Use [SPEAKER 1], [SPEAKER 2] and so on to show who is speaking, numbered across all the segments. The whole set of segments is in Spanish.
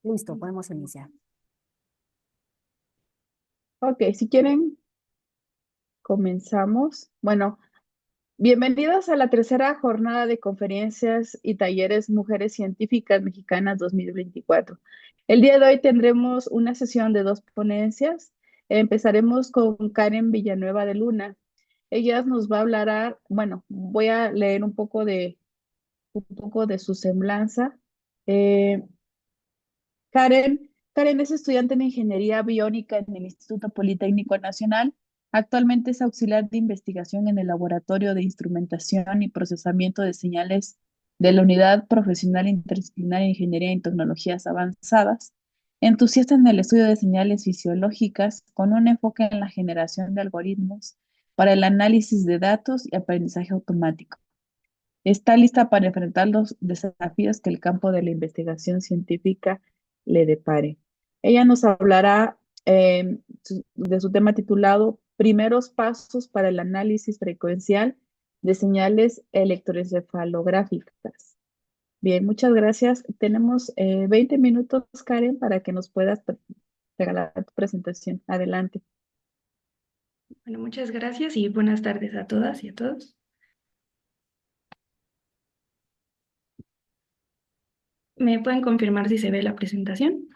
[SPEAKER 1] Listo, podemos iniciar.
[SPEAKER 2] Ok, si quieren, comenzamos. Bueno, bienvenidos a la tercera jornada de conferencias y talleres Mujeres Científicas Mexicanas 2024. El día de hoy tendremos una sesión de dos ponencias. Empezaremos con Karen Villanueva de Luna. Ella nos va a hablar, bueno, voy a leer un poco de su semblanza. Eh, Karen es estudiante de Ingeniería Biónica en el Instituto Politécnico Nacional. Actualmente es auxiliar de investigación en el Laboratorio de Instrumentación y Procesamiento de Señales de la Unidad Profesional Interdisciplinaria de Ingeniería y Tecnologías Avanzadas. Entusiasta en el estudio de señales fisiológicas con un enfoque en la generación de algoritmos para el análisis de datos y aprendizaje automático. Está lista para enfrentar los desafíos que el campo de la investigación científica le depare. Ella nos hablará de su tema titulado Primeros pasos para el análisis frecuencial de señales electroencefalográficas. Bien, muchas gracias. Tenemos 20 minutos, Karen, para que nos puedas regalar tu presentación. Adelante.
[SPEAKER 3] Bueno, muchas gracias y buenas tardes a todas y a todos. ¿Me pueden confirmar si se ve la presentación?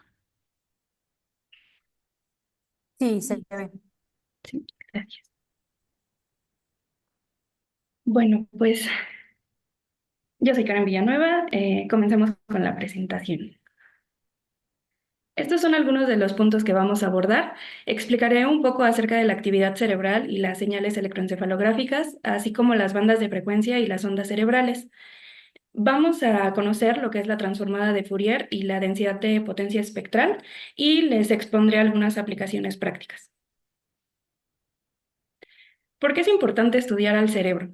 [SPEAKER 1] Sí, se ve.
[SPEAKER 3] Sí, gracias. Bueno, pues yo soy Karen Villanueva. Comencemos con la presentación. Estos son algunos de los puntos que vamos a abordar. Explicaré un poco acerca de la actividad cerebral y las señales electroencefalográficas, así como las bandas de frecuencia y las ondas cerebrales. Vamos a conocer lo que es la transformada de Fourier y la densidad de potencia espectral y les expondré algunas aplicaciones prácticas. ¿Por qué es importante estudiar al cerebro?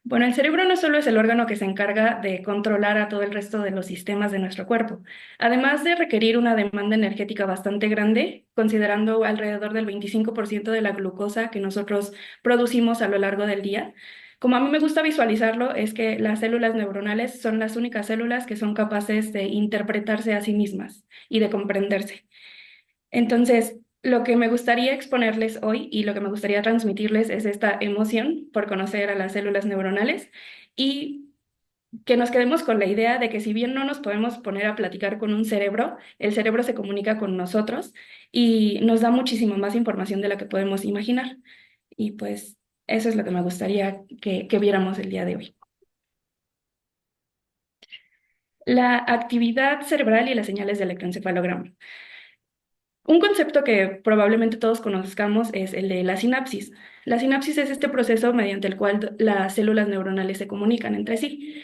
[SPEAKER 3] Bueno, el cerebro no solo es el órgano que se encarga de controlar a todo el resto de los sistemas de nuestro cuerpo, además de requerir una demanda energética bastante grande, considerando alrededor del 25% de la glucosa que nosotros producimos a lo largo del día. Como a mí me gusta visualizarlo, es que las células neuronales son las únicas células que son capaces de interpretarse a sí mismas y de comprenderse. Entonces, lo que me gustaría exponerles hoy y lo que me gustaría transmitirles es esta emoción por conocer a las células neuronales y que nos quedemos con la idea de que si bien no nos podemos poner a platicar con un cerebro, el cerebro se comunica con nosotros y nos da muchísimo más información de la que podemos imaginar. Y pues eso es lo que me gustaría que viéramos el día de hoy. La actividad cerebral y las señales de electroencefalograma. Un concepto que probablemente todos conozcamos es el de la sinapsis. La sinapsis es este proceso mediante el cual las células neuronales se comunican entre sí.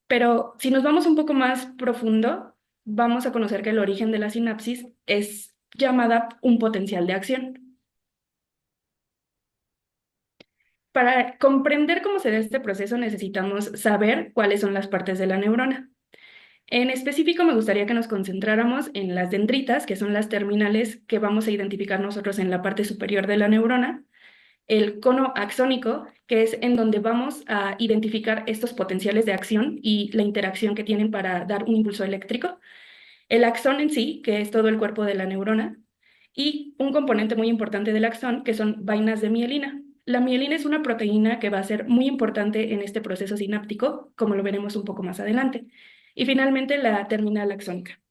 [SPEAKER 3] Pero si nos vamos un poco más profundo, vamos a conocer que el origen de la sinapsis es llamada un potencial de acción. Para comprender cómo se da este proceso necesitamos saber cuáles son las partes de la neurona. En específico, me gustaría que nos concentráramos en las dendritas, que son las terminales que vamos a identificar nosotros en la parte superior de la neurona, el cono axónico, que es en donde vamos a identificar estos potenciales de acción y la interacción que tienen para dar un impulso eléctrico, el axón en sí, que es todo el cuerpo de la neurona, y un componente muy importante del axón, que son vainas de mielina. La mielina es una proteína que va a ser muy importante en este proceso sináptico, como lo veremos un poco más adelante. Y finalmente, la terminal axónica.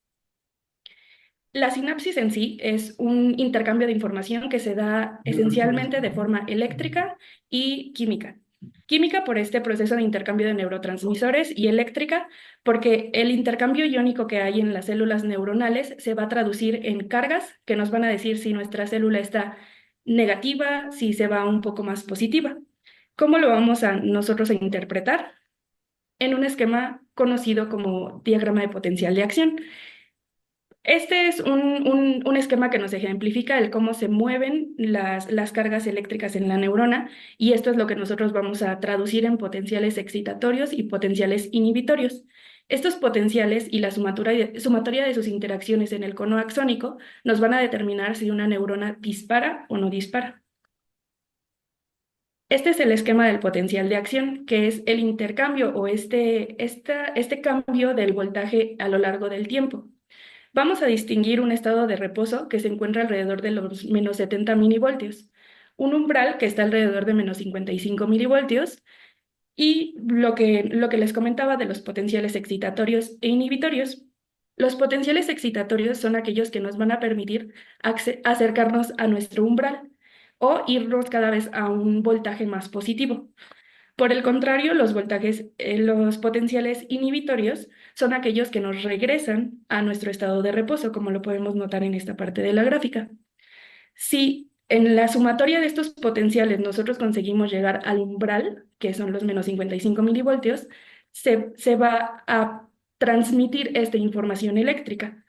[SPEAKER 3] La sinapsis en sí es un intercambio de información que se da esencialmente de forma eléctrica y química. Química por este proceso de intercambio de neurotransmisores y eléctrica porque el intercambio iónico que hay en las células neuronales se va a traducir en cargas que nos van a decir si nuestra célula está negativa, si se va un poco más positiva. ¿Cómo lo vamos a nosotros a interpretar? En un esquema conocido como diagrama de potencial de acción. Este es un esquema que nos ejemplifica el cómo se mueven las cargas eléctricas en la neurona y esto es lo que nosotros vamos a traducir en potenciales excitatorios y potenciales inhibitorios. Estos potenciales y la sumatoria de sus interacciones en el cono axónico nos van a determinar si una neurona dispara o no dispara. Este es el esquema del potencial de acción, que es el intercambio o este cambio del voltaje a lo largo del tiempo. vamos a distinguir un estado de reposo que se encuentra alrededor de los menos 70 milivoltios, un umbral que está alrededor de menos 55 milivoltios, y lo que les comentaba de los potenciales excitatorios e inhibitorios. Los potenciales excitatorios son aquellos que nos van a permitir acercarnos a nuestro umbral o irnos cada vez a un voltaje más positivo. Por el contrario, los potenciales inhibitorios son aquellos que nos regresan a nuestro estado de reposo, como lo podemos notar en esta parte de la gráfica. Si en la sumatoria de estos potenciales nosotros conseguimos llegar al umbral, que son los menos 55 milivoltios, se va a transmitir esta información eléctrica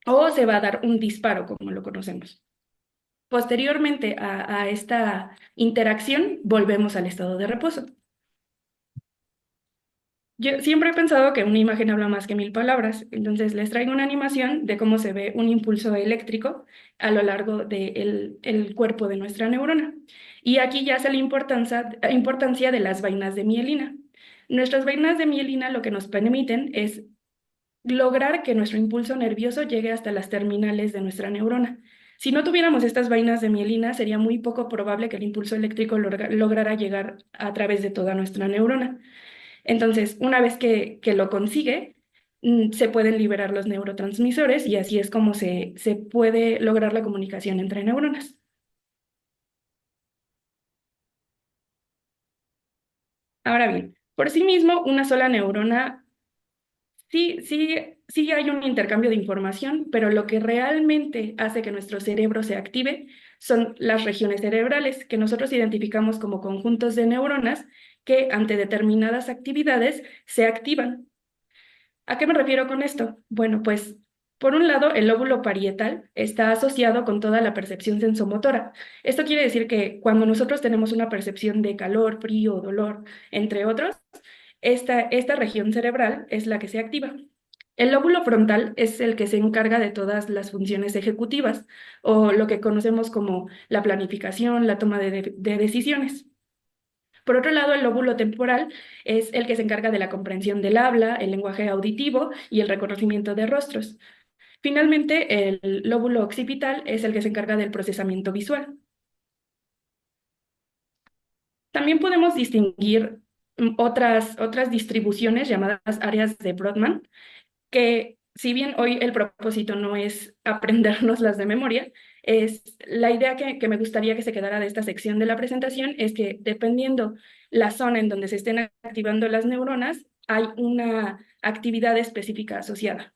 [SPEAKER 3] o se va a dar un disparo, como lo conocemos. Posteriormente a esta interacción, volvemos al estado de reposo. Yo siempre he pensado que una imagen habla más que 1000 palabras, entonces les traigo una animación de cómo se ve un impulso eléctrico a lo largo del el cuerpo de nuestra neurona. Y aquí ya hace la importancia de las vainas de mielina. Nuestras vainas de mielina lo que nos permiten es lograr que nuestro impulso nervioso llegue hasta las terminales de nuestra neurona. Si no tuviéramos estas vainas de mielina, sería muy poco probable que el impulso eléctrico lograra llegar a través de toda nuestra neurona. Entonces, una vez que lo consigue, se pueden liberar los neurotransmisores y así es como se puede lograr la comunicación entre neuronas. Ahora bien, por sí mismo, una sola neurona, sí hay un intercambio de información, pero lo que realmente hace que nuestro cerebro se active son las regiones cerebrales, que nosotros identificamos como conjuntos de neuronas que ante determinadas actividades se activan. ¿A qué me refiero con esto? Bueno, pues por un lado, el lóbulo parietal está asociado con toda la percepción sensomotora. Esto quiere decir que cuando nosotros tenemos una percepción de calor, frío, dolor, entre otros, esta región cerebral es la que se activa. El lóbulo frontal es el que se encarga de todas las funciones ejecutivas, o lo que conocemos como la planificación, la toma de decisiones. Por otro lado, el lóbulo temporal es el que se encarga de la comprensión del habla, el lenguaje auditivo y el reconocimiento de rostros. Finalmente, el lóbulo occipital es el que se encarga del procesamiento visual. También podemos distinguir otras distribuciones llamadas áreas de Brodmann, que si bien hoy el propósito no es aprendernos las de memoria, es la idea que me gustaría que se quedara de esta sección de la presentación es que dependiendo la zona en donde se estén activando las neuronas, hay una actividad específica asociada.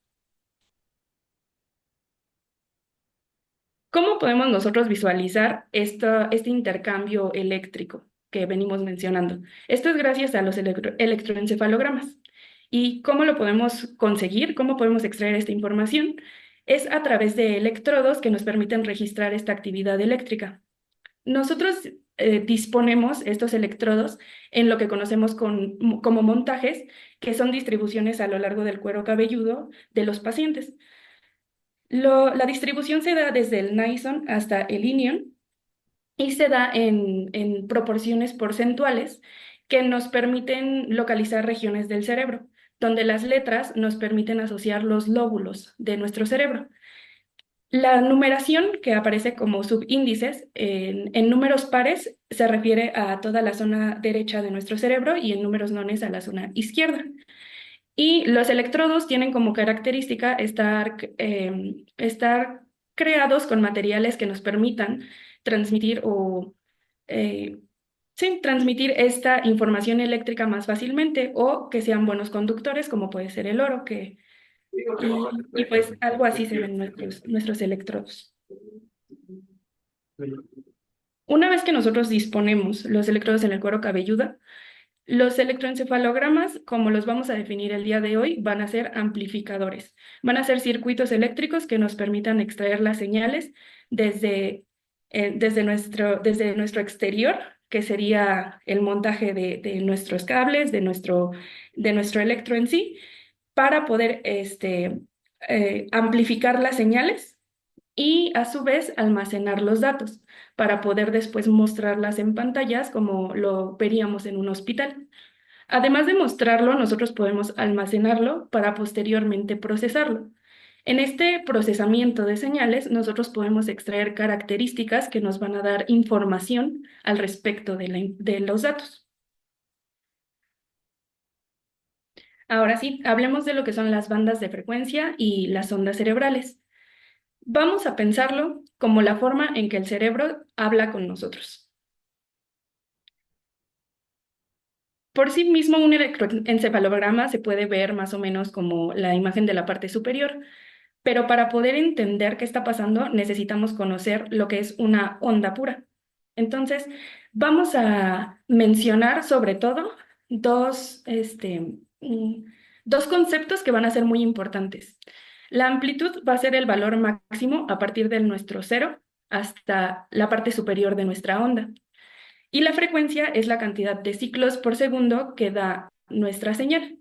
[SPEAKER 3] ¿Cómo podemos nosotros visualizar este intercambio eléctrico que venimos mencionando? Esto es gracias a los electroencefalogramas. ¿Y cómo lo podemos conseguir? ¿Cómo podemos extraer esta información? Es a través de electrodos que nos permiten registrar esta actividad eléctrica. Nosotros disponemos estos electrodos en lo que conocemos como montajes, que son distribuciones a lo largo del cuero cabelludo de los pacientes. La distribución se da desde el Nison hasta el Inion y se da en proporciones porcentuales que nos permiten localizar regiones del cerebro, donde las letras nos permiten asociar los lóbulos de nuestro cerebro. La numeración que aparece como subíndices en números pares se refiere a toda la zona derecha de nuestro cerebro y en números nones a la zona izquierda. Y los electrodos tienen como característica estar creados con materiales que nos permitan transmitir transmitir esta información eléctrica más fácilmente o que sean buenos conductores, como puede ser el oro, y pues algo así se ven nuestros electrodos. Una vez que nosotros disponemos los electrodos en el cuero cabelludo, los electroencefalogramas, como los vamos a definir el día de hoy, van a ser amplificadores. Van a ser circuitos eléctricos que nos permitan extraer las señales desde nuestro exterior, que sería el montaje de nuestros cables, de nuestro electro en sí, para poder amplificar las señales y a su vez almacenar los datos para poder después mostrarlas en pantallas como lo veríamos en un hospital. Además de mostrarlo, nosotros podemos almacenarlo para posteriormente procesarlo. En este procesamiento de señales, nosotros podemos extraer características que nos van a dar información al respecto de los datos. Ahora sí, hablemos de lo que son las bandas de frecuencia y las ondas cerebrales. Vamos a pensarlo como la forma en que el cerebro habla con nosotros. Por sí mismo, un electroencefalograma se puede ver más o menos como la imagen de la parte superior, pero para poder entender qué está pasando necesitamos conocer lo que es una onda pura. Entonces, vamos a mencionar sobre todo dos conceptos que van a ser muy importantes. La amplitud va a ser el valor máximo a partir de nuestro cero hasta la parte superior de nuestra onda. Y la frecuencia es la cantidad de ciclos por segundo que da nuestra señal.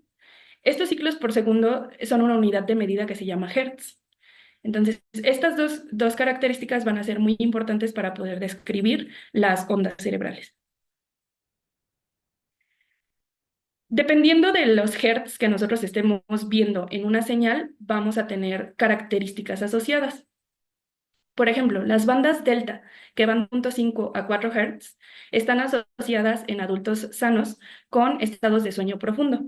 [SPEAKER 3] Estos ciclos por segundo son una unidad de medida que se llama hertz. Entonces, estas dos características van a ser muy importantes para poder describir las ondas cerebrales. Dependiendo de los hertz que nosotros estemos viendo en una señal, vamos a tener características asociadas. Por ejemplo, las bandas delta, que van 0.5 a 4 Hz, están asociadas en adultos sanos con estados de sueño profundo.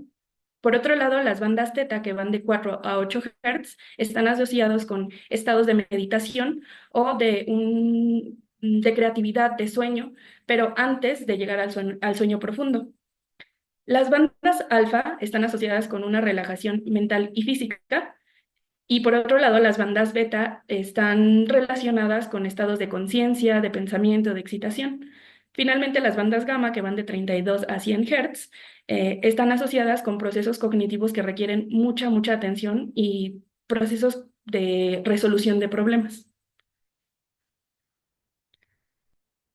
[SPEAKER 3] Por otro lado, las bandas teta, que van de 4 a 8 Hz, están asociados con estados de meditación o de creatividad, de sueño, pero antes de llegar al sueño profundo. Las bandas alfa están asociadas con una relajación mental y física, y por otro lado, las bandas beta están relacionadas con estados de conciencia, de pensamiento, de excitación. Finalmente, las bandas gamma, que van de 32 a 100 Hz, están asociadas con procesos cognitivos que requieren mucha atención y procesos de resolución de problemas.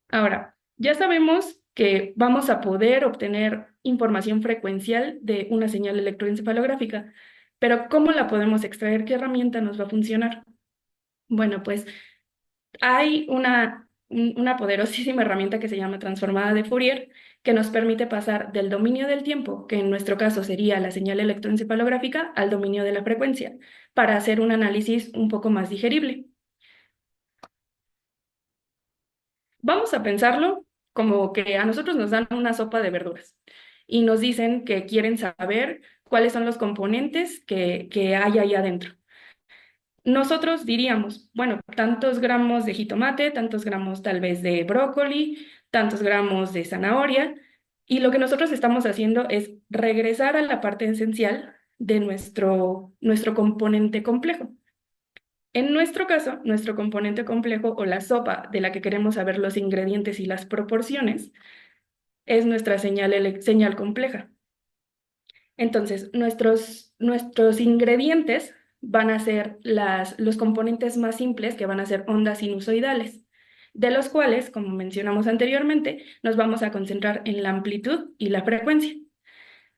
[SPEAKER 3] Ahora, ya sabemos que vamos a poder obtener información frecuencial de una señal electroencefalográfica, pero ¿cómo la podemos extraer? ¿Qué herramienta nos va a funcionar? Bueno, pues hay una poderosísima herramienta que se llama transformada de Fourier, que nos permite pasar del dominio del tiempo, que en nuestro caso sería la señal electroencefalográfica, al dominio de la frecuencia, para hacer un análisis un poco más digerible. Vamos a pensarlo como que a nosotros nos dan una sopa de verduras y nos dicen que quieren saber cuáles son los componentes que hay ahí adentro. Nosotros diríamos, bueno, tantos gramos de jitomate, tantos gramos tal vez de brócoli, tantos gramos de zanahoria, y lo que nosotros estamos haciendo es regresar a la parte esencial de nuestro componente complejo. En nuestro caso, nuestro componente complejo o la sopa de la que queremos saber los ingredientes y las proporciones es nuestra señal compleja. Entonces, nuestros ingredientes van a ser los componentes más simples, que van a ser ondas sinusoidales, de los cuales, como mencionamos anteriormente, nos vamos a concentrar en la amplitud y la frecuencia.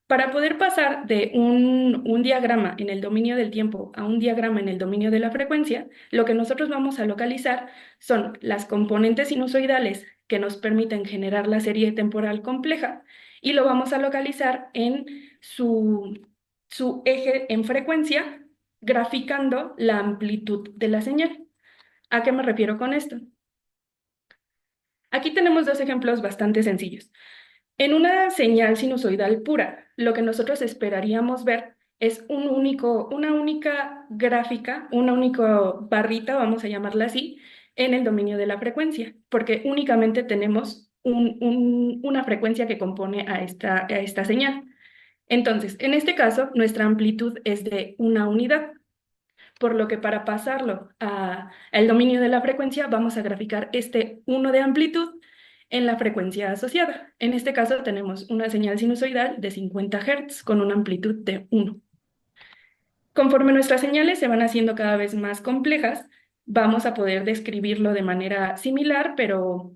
[SPEAKER 3] Para poder pasar de un diagrama en el dominio del tiempo a un diagrama en el dominio de la frecuencia, lo que nosotros vamos a localizar son las componentes sinusoidales que nos permiten generar la serie temporal compleja, y lo vamos a localizar en su eje en frecuencia, graficando la amplitud de la señal. ¿A qué me refiero con esto? Aquí tenemos dos ejemplos bastante sencillos. En una señal sinusoidal pura, lo que nosotros esperaríamos ver es una única gráfica, una única barrita, vamos a llamarla así, en el dominio de la frecuencia, porque únicamente tenemos una frecuencia que compone a esta señal. Entonces, en este caso, nuestra amplitud es de una unidad, por lo que para pasarlo al dominio de la frecuencia vamos a graficar este 1 de amplitud en la frecuencia asociada. En este caso tenemos una señal sinusoidal de 50 Hz con una amplitud de 1. Conforme nuestras señales se van haciendo cada vez más complejas, vamos a poder describirlo de manera similar, pero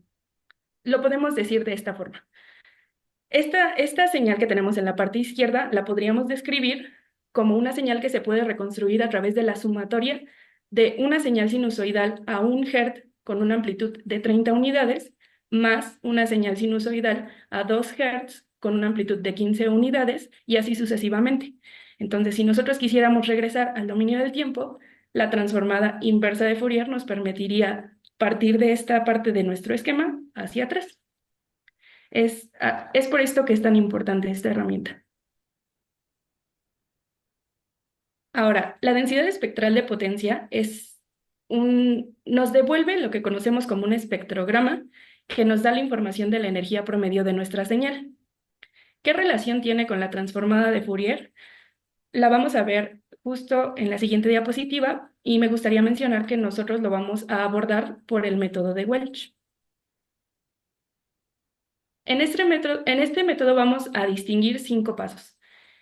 [SPEAKER 3] lo podemos decir de esta forma. Esta señal que tenemos en la parte izquierda la podríamos describir como una señal que se puede reconstruir a través de la sumatoria de una señal sinusoidal a 1 Hz con una amplitud de 30 unidades, más una señal sinusoidal a 2 Hz con una amplitud de 15 unidades, y así sucesivamente. Entonces, si nosotros quisiéramos regresar al dominio del tiempo, La transformada inversa de Fourier nos permitiría partir de esta parte de nuestro esquema hacia atrás. Es por esto que es tan importante esta herramienta. Ahora, la densidad espectral de potencia nos devuelve lo que conocemos como un espectrograma que nos da la información de la energía promedio de nuestra señal. ¿Qué relación tiene con la transformada de Fourier? La vamos a ver justo en la siguiente diapositiva y me gustaría mencionar que nosotros lo vamos a abordar por el método de Welch. En este método vamos a distinguir 5 pasos.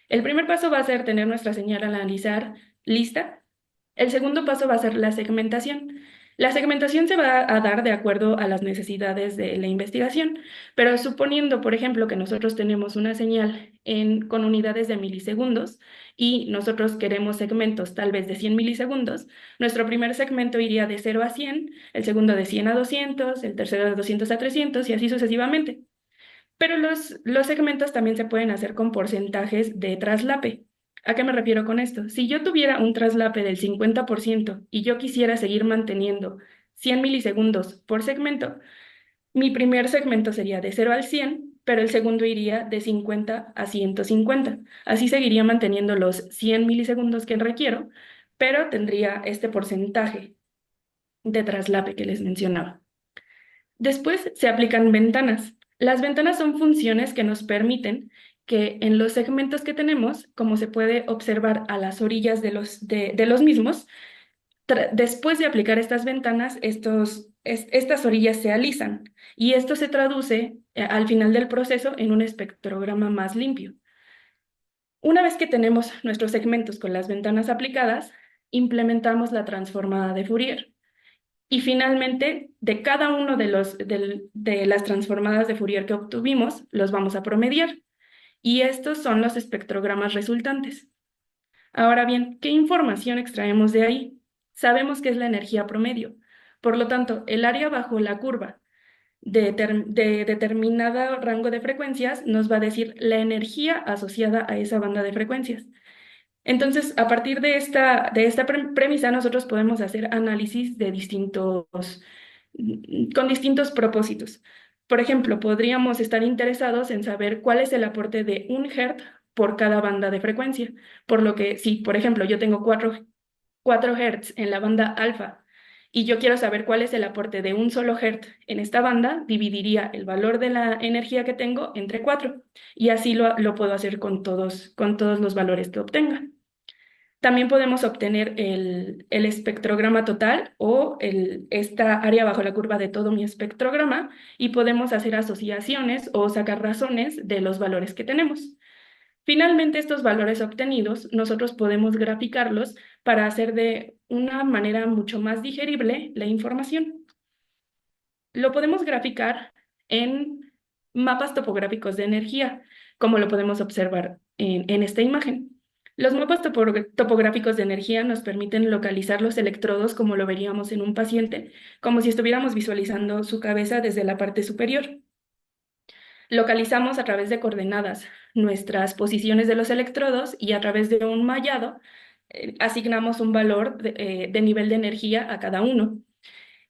[SPEAKER 3] El primer paso va a ser tener nuestra señal a analizar lista. El segundo paso va a ser la segmentación. La segmentación se va a dar de acuerdo a las necesidades de la investigación, pero suponiendo, por ejemplo, que nosotros tenemos una señal con unidades de milisegundos y nosotros queremos segmentos tal vez de 100 milisegundos, nuestro primer segmento iría de 0 a 100, el segundo de 100 a 200, el tercero de 200 a 300 y así sucesivamente. Pero los segmentos también se pueden hacer con porcentajes de traslape. ¿A qué me refiero con esto? Si yo tuviera un traslape del 50% y yo quisiera seguir manteniendo 100 milisegundos por segmento, mi primer segmento sería de 0 al 100, pero el segundo iría de 50 a 150. Así seguiría manteniendo los 100 milisegundos que requiero, pero tendría este porcentaje de traslape que les mencionaba. Después se aplican ventanas. Las ventanas son funciones que nos permiten que en los segmentos que tenemos, como se puede observar a las orillas de los mismos, después de aplicar estas ventanas, estas orillas se alisan y esto se traduce al final del proceso en un espectrograma más limpio. Una vez que tenemos nuestros segmentos con las ventanas aplicadas, implementamos la transformada de Fourier. Y finalmente, de cada uno de las transformadas de Fourier que obtuvimos, los vamos a promediar. Y estos son los espectrogramas resultantes. Ahora bien, ¿qué información extraemos de ahí? Sabemos que es la energía promedio. Por lo tanto, el área bajo la curva de determinado rango de frecuencias nos va a decir la energía asociada a esa banda de frecuencias. Entonces, a partir de esta premisa, nosotros podemos hacer análisis con distintos propósitos. Por ejemplo, podríamos estar interesados en saber cuál es el aporte de 1 Hz por cada banda de frecuencia. Por lo que, si, por ejemplo, yo tengo 4 Hz en la banda alfa y yo quiero saber cuál es el aporte de un solo Hz en esta banda, dividiría el valor de la energía que tengo entre 4 y así lo puedo hacer con todos los valores que obtenga. También podemos obtener el espectrograma total o esta área bajo la curva de todo mi espectrograma y podemos hacer asociaciones o sacar razones de los valores que tenemos. Finalmente, estos valores obtenidos, nosotros podemos graficarlos para hacer de una manera mucho más digerible la información. Lo podemos graficar en mapas topográficos de energía, como lo podemos observar en esta imagen. Los mapas topográficos de energía nos permiten localizar los electrodos como lo veríamos en un paciente, como si estuviéramos visualizando su cabeza desde la parte superior. Localizamos a través de coordenadas nuestras posiciones de los electrodos y a través de un mallado asignamos un valor de nivel de energía a cada uno.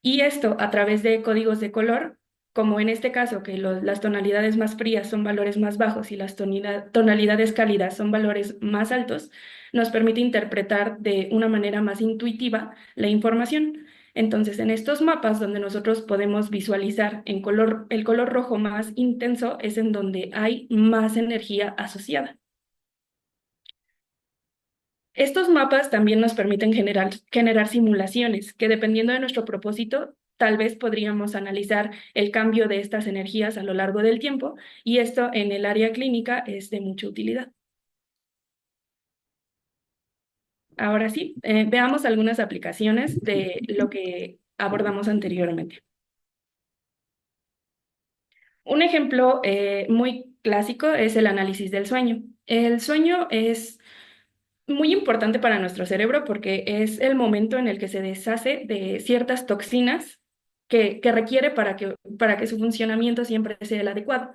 [SPEAKER 3] Y esto a través de códigos de color, como en este caso que las tonalidades más frías son valores más bajos y las tonalidades cálidas son valores más altos, nos permite interpretar de una manera más intuitiva la información. Entonces, en estos mapas donde nosotros podemos visualizar el color rojo más intenso es en donde hay más energía asociada. Estos mapas también nos permiten generar simulaciones que, dependiendo de nuestro propósito, tal vez podríamos analizar el cambio de estas energías a lo largo del tiempo, y esto en el área clínica es de mucha utilidad. Ahora sí, veamos algunas aplicaciones de lo que abordamos anteriormente. Un ejemplo muy clásico es el análisis del sueño. El sueño es muy importante para nuestro cerebro porque es el momento en el que se deshace de ciertas toxinas que requiere para que su funcionamiento siempre sea el adecuado.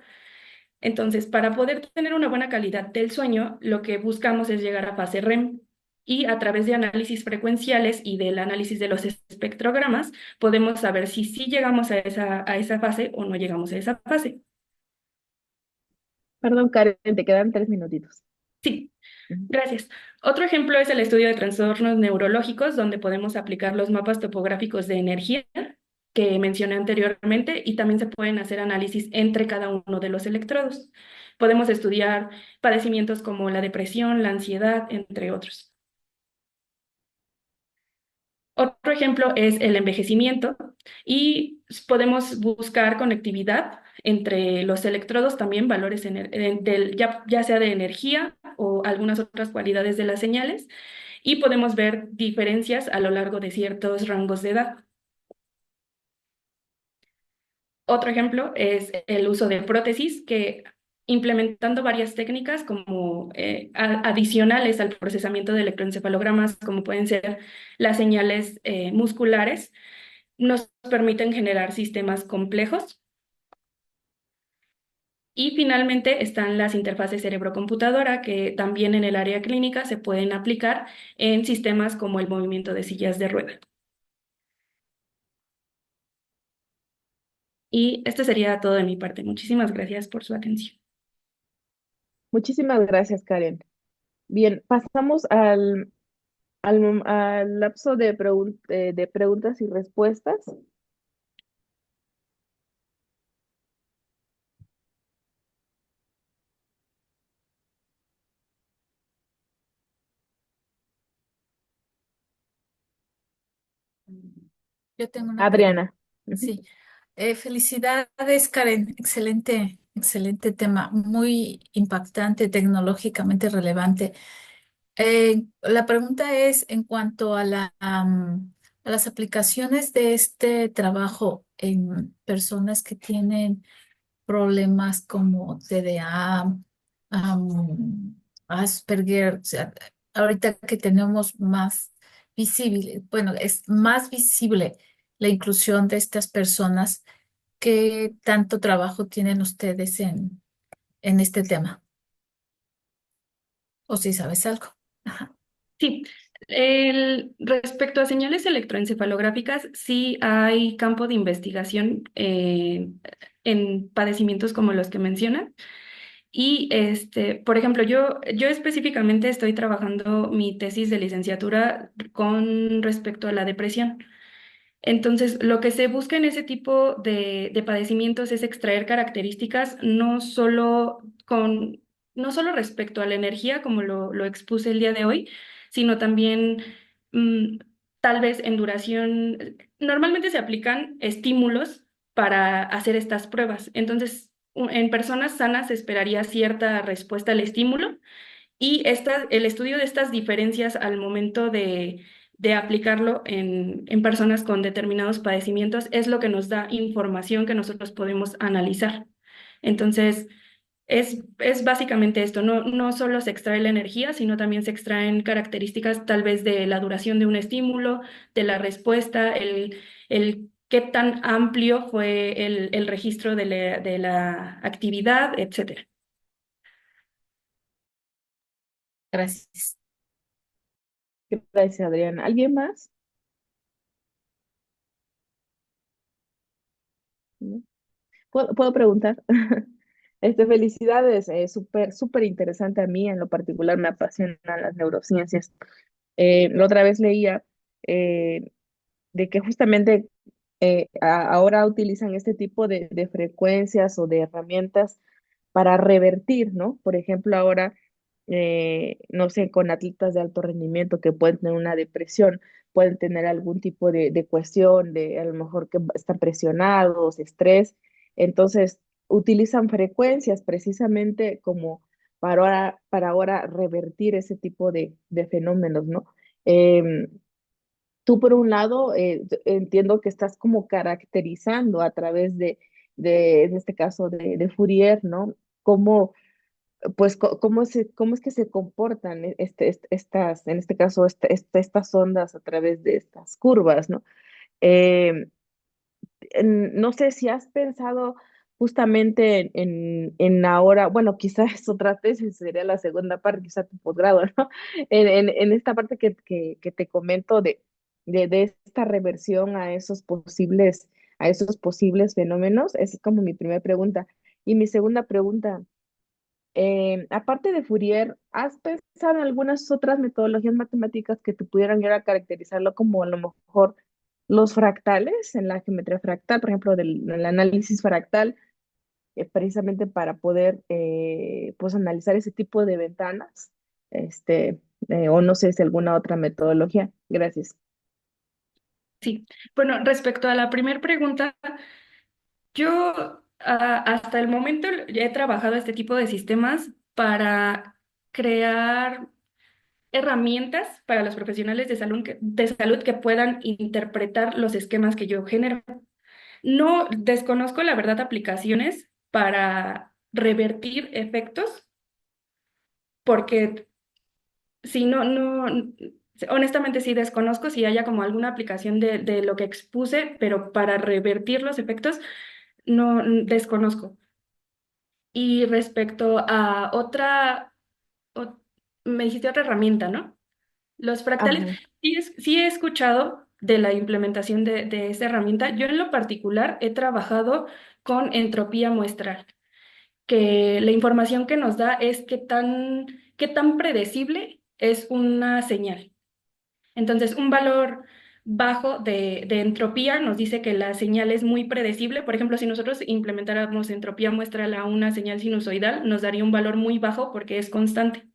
[SPEAKER 3] Entonces, para poder tener una buena calidad del sueño, lo que buscamos es llegar a fase REM. Y a través de análisis frecuenciales y del análisis de los espectrogramas, podemos saber si sí llegamos a esa fase o no llegamos a esa fase.
[SPEAKER 2] Perdón, Karen, te quedan 3 minutitos.
[SPEAKER 3] Sí,
[SPEAKER 2] Ujú.
[SPEAKER 3] gracias. Otro ejemplo es el estudio de trastornos neurológicos, donde podemos aplicar los mapas topográficos de energía que mencioné anteriormente y también se pueden hacer análisis entre cada uno de los electrodos. Podemos estudiar padecimientos como la depresión, la ansiedad, entre otros. Otro ejemplo es el envejecimiento y podemos buscar conectividad entre los electrodos, también valores ya sea de energía o algunas otras cualidades de las señales, y podemos ver diferencias a lo largo de ciertos rangos de edad. Otro ejemplo es el uso de prótesis, que implementando varias técnicas como adicionales al procesamiento de electroencefalogramas, como pueden ser las señales musculares, nos permiten generar sistemas complejos. Y finalmente están las interfaces cerebro-computadora, que también en el área clínica se pueden aplicar en sistemas como el movimiento de sillas de rueda. Y esto sería todo de mi parte. Muchísimas gracias por su atención.
[SPEAKER 2] Muchísimas gracias, Karen. Bien, pasamos al lapso de preguntas y respuestas.
[SPEAKER 4] Yo tengo una pregunta.
[SPEAKER 2] Adriana. Ujú.
[SPEAKER 4] Sí. Felicidades, Karen. Excelente, excelente tema. Muy impactante, tecnológicamente relevante. La pregunta es en cuanto a a las aplicaciones de este trabajo en personas que tienen problemas como TDA, Asperger, o sea, ahorita que tenemos más visible, bueno, es más visible la inclusión de estas personas. ¿Qué tanto trabajo tienen ustedes en este tema? O si sabes algo. Ajá.
[SPEAKER 3] Sí, respecto a señales electroencefalográficas, sí hay campo de investigación en padecimientos como los que mencionan. Y por ejemplo, yo específicamente estoy trabajando mi tesis de licenciatura con respecto a la depresión. Entonces, lo que se busca en ese tipo de padecimientos es extraer características no solo respecto a la energía, como lo expuse el día de hoy, sino también mm, tal vez en duración. Normalmente se aplican estímulos para hacer estas pruebas. Entonces, en personas sanas se esperaría cierta respuesta al estímulo y el estudio de estas diferencias al momento de aplicarlo en personas con determinados padecimientos es lo que nos da información que nosotros podemos analizar. Entonces, es básicamente esto, no solo se extrae la energía, sino también se extraen características tal vez de la duración de un estímulo, de la respuesta, el qué tan amplio fue el registro de la actividad, etcétera.
[SPEAKER 4] Gracias.
[SPEAKER 2] Gracias, Adriana. ¿Alguien más? ¿No? ¿Puedo preguntar? Felicidades, súper interesante a mí, en lo particular me apasionan las neurociencias. La otra vez leía eh, de que justamente ahora utilizan este tipo de frecuencias o de herramientas para revertir, ¿no? Por ejemplo, ahora, no sé, con atletas de alto rendimiento que pueden tener una depresión, pueden tener algún tipo de cuestión, de a lo mejor que están presionados, estrés, entonces utilizan frecuencias precisamente como para ahora revertir ese tipo de fenómenos, ¿no? Em, Tú, por un lado, entiendo que estás como caracterizando a través en este caso, de Fourier, ¿no? Cómo, pues, cómo es que se comportan en este caso, estas ondas a través de estas curvas, ¿no? Eh, no sé si has pensado
[SPEAKER 5] justamente en ahora, bueno, quizás es otra tesis, sería la segunda parte, quizás tu posgrado, ¿no? En esta parte que te comento de esta reversión a esos posibles fenómenos, esa es como mi primera pregunta. Y mi segunda pregunta, aparte de Fourier, ¿has pensado en algunas otras metodologías matemáticas que te pudieran llegar a caracterizarlo como a lo mejor los fractales en la geometría fractal, por ejemplo, del análisis fractal, precisamente para poder pues analizar ese tipo de ventanas? Este, o no sé si alguna otra metodología. Gracias.
[SPEAKER 3] Sí, bueno, respecto a la primera pregunta, yo hasta el momento ya he trabajado este tipo de sistemas para crear herramientas para los profesionales de salud que puedan interpretar los esquemas que yo genero. No desconozco la verdad aplicaciones para revertir efectos, porque si honestamente sí desconozco si haya como alguna aplicación de lo que expuse, pero para revertir los efectos no desconozco. Y respecto a o- me dijiste otra herramienta, ¿no? Los fractales,
[SPEAKER 5] Ajá.
[SPEAKER 3] sí he escuchado de la implementación de esa herramienta. Yo en lo particular he trabajado con entropía muestral, que la información que nos da es qué tan predecible es una señal. Entonces, un valor bajo de entropía nos dice que la señal es muy predecible. Por ejemplo, si nosotros implementáramos entropía muestral a una señal sinusoidal, nos daría un valor muy bajo porque es constante.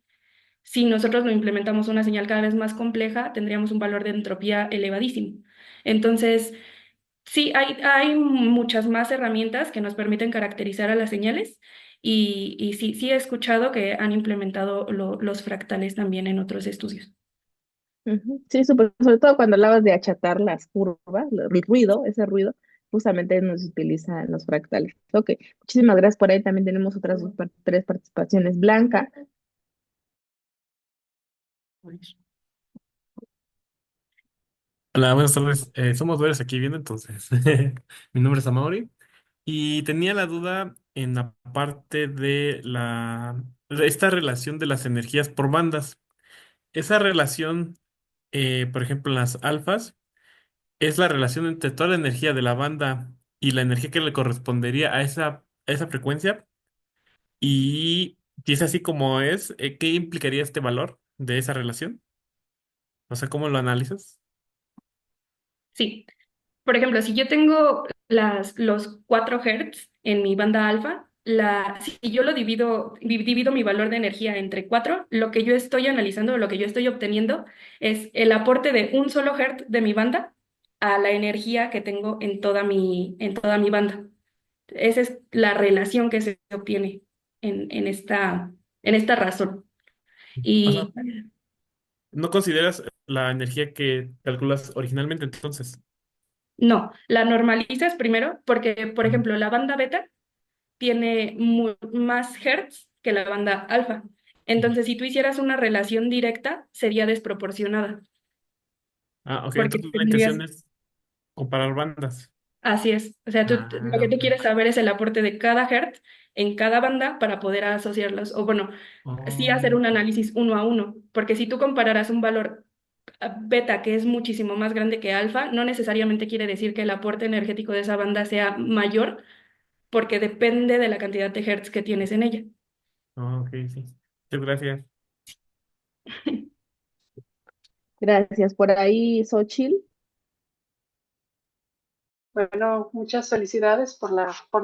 [SPEAKER 3] Si nosotros lo implementamos una señal cada vez más compleja, tendríamos un valor de entropía elevadísimo. Entonces, sí, hay muchas más herramientas que nos permiten caracterizar a las señales y sí he escuchado que han implementado los fractales también en otros estudios.
[SPEAKER 5] Ujú. Sí, sobre todo cuando hablabas de achatar las curvas, el ruido, ese ruido, justamente nos utiliza en los fractales. Ok, muchísimas gracias. Por ahí también tenemos otras tres participaciones. Blanca.
[SPEAKER 6] Hola, buenas tardes. Somos varios aquí viendo, entonces. Mi nombre es Amaury y tenía la duda en la parte de esta relación de las energías por bandas. Esa relación, por ejemplo, en las alfas, es la relación entre toda la energía de la banda y la energía que le correspondería a esa frecuencia. Y si es así como es, ¿qué implicaría este valor de esa relación? O sea, ¿cómo lo analizas?
[SPEAKER 3] Sí, por ejemplo, si yo tengo los 4 Hz en mi banda alfa, si yo divido mi valor de energía entre 4, lo que yo estoy analizando, lo que yo estoy obteniendo es el aporte de un solo Hz de mi banda a la energía que tengo en toda mi banda. Esa es la relación que se obtiene en esta razón.
[SPEAKER 6] O sea,
[SPEAKER 3] Y
[SPEAKER 6] ¿no consideras la energía que calculas originalmente entonces?
[SPEAKER 3] no, la normalizas primero porque, por
[SPEAKER 6] Ujú.
[SPEAKER 3] ejemplo, la banda beta tiene más hertz que la banda alfa. Entonces, si tú hicieras una relación directa, sería desproporcionada,
[SPEAKER 6] Ah, ok.
[SPEAKER 3] porque
[SPEAKER 6] Entonces la
[SPEAKER 3] tendrías,
[SPEAKER 6] intención es comparar bandas.
[SPEAKER 3] así es. O sea, lo
[SPEAKER 6] Ah,
[SPEAKER 3] que tú
[SPEAKER 6] ok.
[SPEAKER 3] quieres saber es el aporte de cada hertz en cada banda para poder asociarlos. O bueno, sí hacer
[SPEAKER 6] Oh,
[SPEAKER 3] un análisis uno a uno, porque si tú compararas un valor beta que es muchísimo más grande que alfa, no necesariamente quiere decir que el aporte energético de esa banda sea mayor, porque depende de la cantidad de hertz que tienes en ella.
[SPEAKER 6] ok, sí. Muchas gracias.
[SPEAKER 5] Gracias. Por ahí, Xochitl.
[SPEAKER 7] Bueno, muchas felicidades por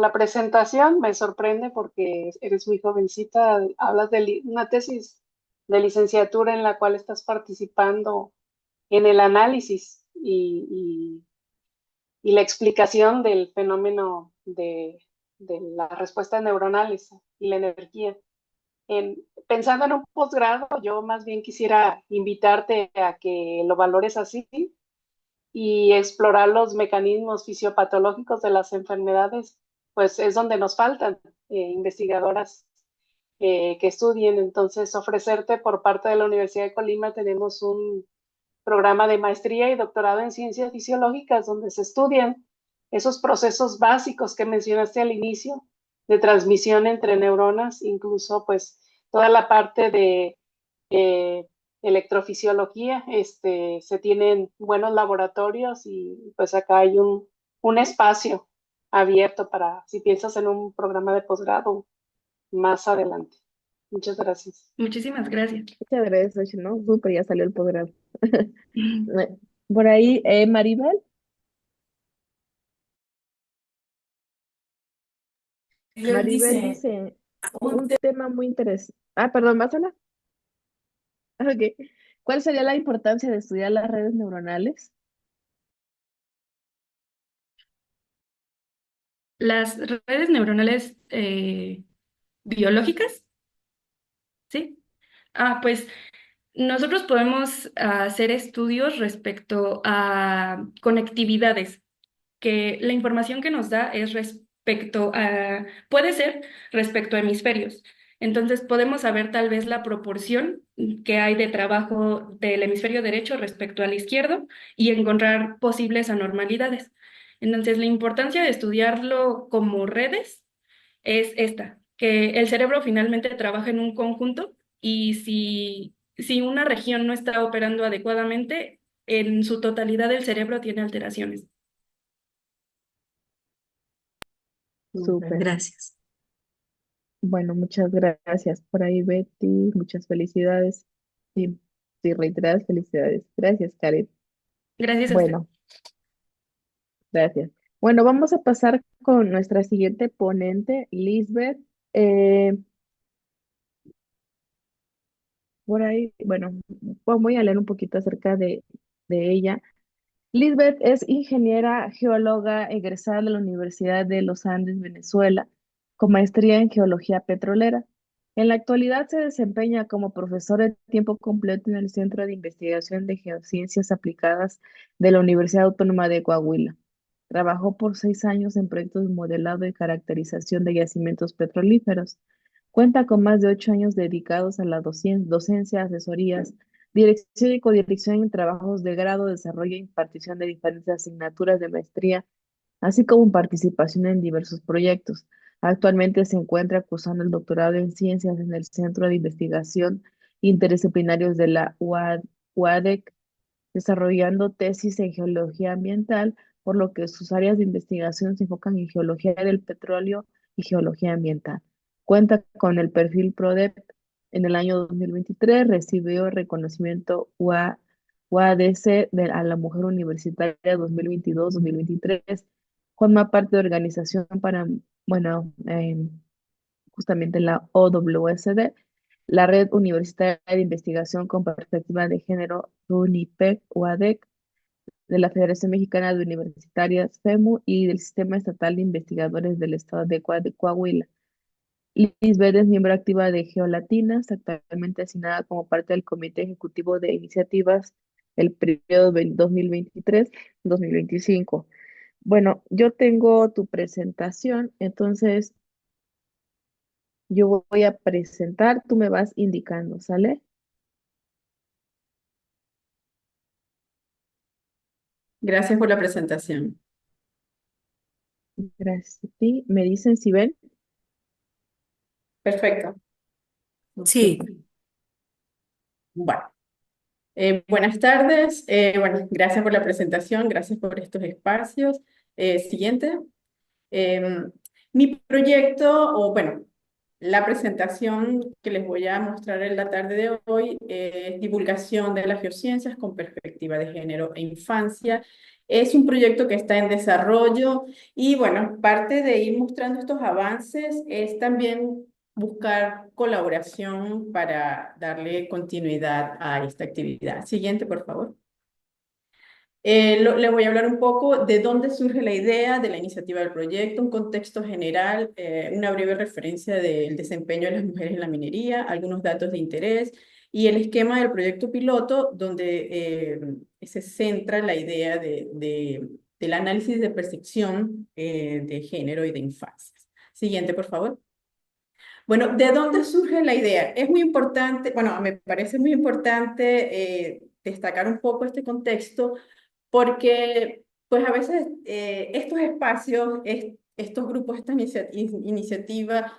[SPEAKER 7] la presentación. Me sorprende porque eres muy jovencita. Hablas de una tesis de licenciatura en la cual estás participando en el análisis y la explicación del fenómeno de las respuestas neuronales y la energía. Pensando en un posgrado, yo más bien quisiera invitarte a que lo valores así y explorar los mecanismos fisiopatológicos de las enfermedades, pues es donde nos faltan investigadoras que estudien. Entonces, ofrecerte por parte de la Universidad de Colima, tenemos un programa de maestría y doctorado en ciencias fisiológicas donde se estudian esos procesos básicos que mencionaste al inicio de transmisión entre neuronas, incluso pues toda la parte de electrofisiología, se tienen buenos laboratorios y pues acá hay un espacio abierto para si piensas en un programa de posgrado más adelante. Muchas gracias.
[SPEAKER 3] Muchísimas gracias.
[SPEAKER 5] Muchas gracias, ¿no? Súper, ya salió el posgrado. Por ahí, Maribel. Maribel dice un tema muy interesante. Ah, perdón, ¿vas a hablar? Ok. ¿Cuál sería la importancia de estudiar las redes neuronales?
[SPEAKER 3] Las redes neuronales biológicas, ¿sí? Pues nosotros podemos hacer estudios respecto a conectividades, que la información que nos da es puede ser respecto a hemisferios. Entonces podemos saber tal vez la proporción que hay de trabajo del hemisferio derecho respecto al izquierdo y encontrar posibles anormalidades. Entonces la importancia de estudiarlo como redes es esta, que el cerebro finalmente trabaja en un conjunto y si una región no está operando adecuadamente, en su totalidad el cerebro tiene alteraciones.
[SPEAKER 5] Súper.
[SPEAKER 1] Gracias.
[SPEAKER 5] Bueno, muchas gracias. Por ahí, Betty, muchas felicidades. Sí, sí, reiteradas felicidades. Gracias, Karen.
[SPEAKER 3] Gracias a usted.
[SPEAKER 5] Bueno, gracias. Bueno, vamos a pasar con nuestra siguiente ponente, Lisbeth. Eh, por ahí, bueno, voy a leer un poquito acerca de ella. Lisbeth es ingeniera geóloga egresada de la Universidad de los Andes, Venezuela, con maestría en geología petrolera. En la actualidad se desempeña como profesora de tiempo completo en el Centro de Investigación de Geociencias Aplicadas de la Universidad Autónoma de Coahuila. Trabajó por 6 años en proyectos de modelado y caracterización de yacimientos petrolíferos. Cuenta con más de 8 años dedicados a la docencia, asesorías, dirección y codirección en trabajos de grado, desarrollo e impartición de diferentes asignaturas de maestría, así como participación en diversos proyectos. Actualmente se encuentra cursando el doctorado en ciencias en el Centro de Investigación Interdisciplinarios de la UADEC, desarrollando tesis en geología ambiental, por lo que sus áreas de investigación se enfocan en geología del petróleo y geología ambiental. Cuenta con el perfil PRODEP. En el año 2023 recibió el reconocimiento UADC a la Mujer Universitaria 2022-2023. Forma parte de organización para, bueno, justamente la OWSD, la Red Universitaria de Investigación con Perspectiva de Género, RUNIPEC, UADEC, de la Federación Mexicana de Universitarias, FEMU, y del Sistema Estatal de Investigadores del Estado de Coahuila. Lisbeth es miembro activa de Geolatinas, actualmente asignada como parte del Comité Ejecutivo de Iniciativas el periodo 2023-2025. Bueno, yo tengo tu presentación, entonces yo voy a presentar, tú me vas indicando, ¿sale?
[SPEAKER 8] Gracias por la presentación.
[SPEAKER 5] Gracias a ti. ¿Me dicen si ven?
[SPEAKER 8] Perfecto.
[SPEAKER 1] Sí,
[SPEAKER 8] Bueno, buenas tardes. Bueno, gracias por la presentación, gracias por estos espacios. Siguiente. Em, Mi proyecto, o bueno, la presentación que les voy a mostrar en la tarde de hoy es divulgación de las geociencias con perspectiva de género e infancia. Es un proyecto que está en desarrollo y bueno, parte de ir mostrando estos avances es también buscar colaboración para darle continuidad a esta actividad. Siguiente, por favor. Le voy a hablar un poco de dónde surge la idea de la iniciativa del proyecto, un contexto general, una breve referencia del desempeño de las mujeres en la minería, algunos datos de interés y el esquema del proyecto piloto donde se centra la idea del análisis de percepción de género y de infancia. Siguiente, por favor. Bueno, ¿de dónde surge la idea? Es muy importante, bueno, me parece muy importante destacar un poco este contexto porque pues a veces estos espacios estos grupos, estas iniciativas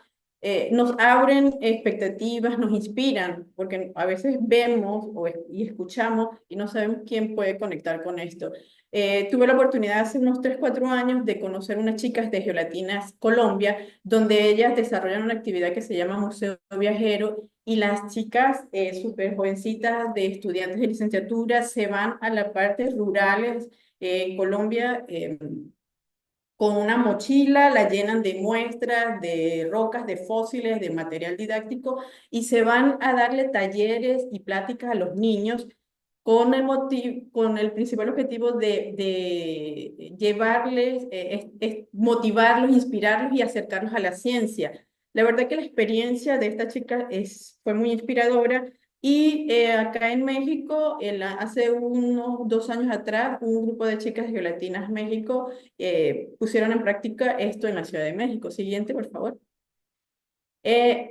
[SPEAKER 8] nos abren expectativas, nos inspiran, porque a veces vemos y escuchamos y no sabemos quién puede conectar con esto. Tuve la oportunidad hace unos 3, 4 años de conocer unas chicas de Geolatinas Colombia, donde ellas desarrollan una actividad que se llama Museo Viajero, y las chicas súper jovencitas de estudiantes de licenciatura se van a las partes rurales en Colombia con una mochila, la llenan de muestras, de rocas, de fósiles, de material didáctico, y se van a darle talleres y pláticas a los niños con el principal objetivo de llevarles, motivarlos, inspirarlos y acercarlos a la ciencia. La verdad que la experiencia de esta chica fue muy inspiradora. Y acá en México, hace unos 2 años atrás, un grupo de chicas de Geolatinas México pusieron en práctica esto en la Ciudad de México. Siguiente, por favor.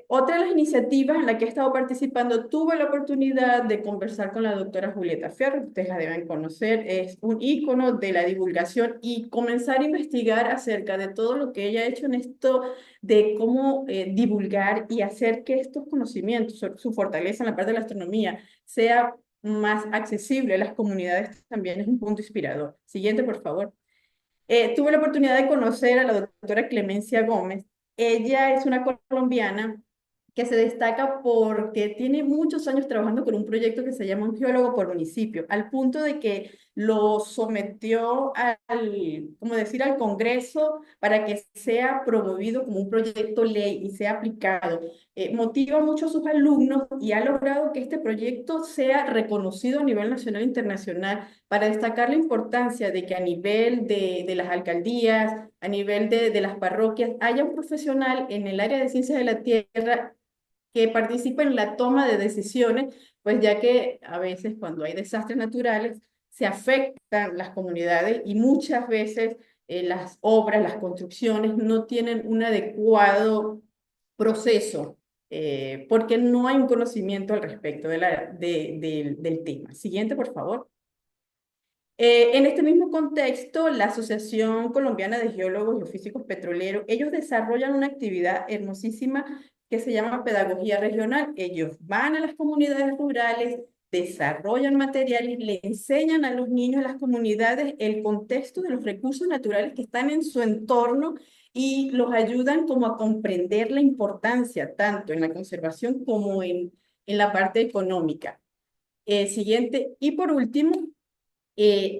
[SPEAKER 8] Otra de las iniciativas en la que he estado participando, tuve la oportunidad de conversar con la doctora Julieta Fierro, ustedes la deben conocer, es un ícono de la divulgación, y comenzar a investigar acerca de todo lo que ella ha hecho en esto de cómo divulgar y hacer que estos conocimientos, su fortaleza en la parte de la astronomía, sea más accesible a las comunidades. También es un punto inspirador. Siguiente, por favor. Tuve la oportunidad de conocer a la doctora Clemencia Gómez. Ella es una colombiana que se destaca porque tiene muchos años trabajando con un proyecto que se llama Un geólogo por municipio, al punto de que lo sometió como decir, al Congreso para que sea promovido como un proyecto ley y sea aplicado. Motiva mucho a sus alumnos y ha logrado que este proyecto sea reconocido a nivel nacional e internacional, para destacar la importancia de que a nivel de las alcaldías, a nivel de las parroquias, haya un profesional en el área de ciencias de la tierra que participe en la toma de decisiones, pues ya que a veces cuando hay desastres naturales se afectan las comunidades, y muchas veces las obras, las construcciones no tienen un adecuado proceso, porque no hay un conocimiento al respecto del tema. Siguiente, por favor. En este mismo contexto, la Asociación Colombiana de Geólogos y Físicos Petroleros, ellos desarrollan una actividad hermosísima que se llama pedagogía regional. Ellos van a las comunidades rurales, desarrollan materiales, le enseñan a los niños de las comunidades el contexto de los recursos naturales que están en su entorno, y los ayudan como a comprender la importancia tanto en la conservación como en la parte económica. Siguiente. Y por último,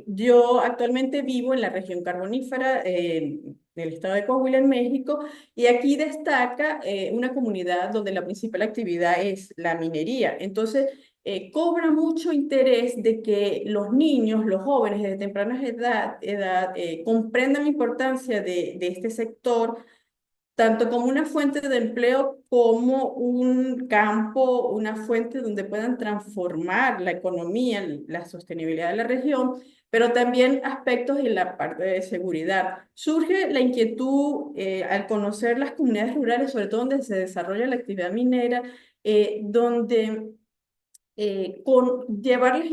[SPEAKER 8] yo actualmente vivo en la región carbonífera del estado de Coahuila, en México, y aquí destaca una comunidad donde la principal actividad es la minería. Entonces, cobra mucho interés de que los niños, los jóvenes desde temprana edad comprendan la importancia de este sector, tanto como una fuente de empleo, como un campo, una fuente donde puedan transformar la economía, la sostenibilidad de la región, pero también aspectos en la parte de seguridad. Surge la inquietud al conocer las comunidades rurales, sobre todo donde se desarrolla la actividad minera, donde con llevarles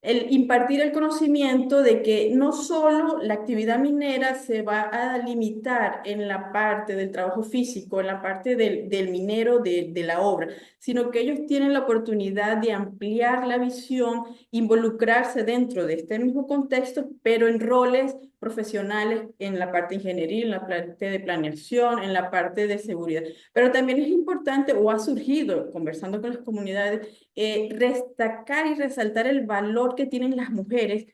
[SPEAKER 8] el impartir el conocimiento de que no solo la actividad minera se va a limitar en la parte del trabajo físico, en la parte del minero, de la obra, sino que ellos tienen la oportunidad de ampliar la visión, involucrarse dentro de este mismo contexto, pero en roles profesionales, en la parte de ingeniería, en la parte de planeación, en la parte de seguridad. Pero también es importante, o ha surgido, conversando con las comunidades, destacar y resaltar el valor que tienen las mujeres,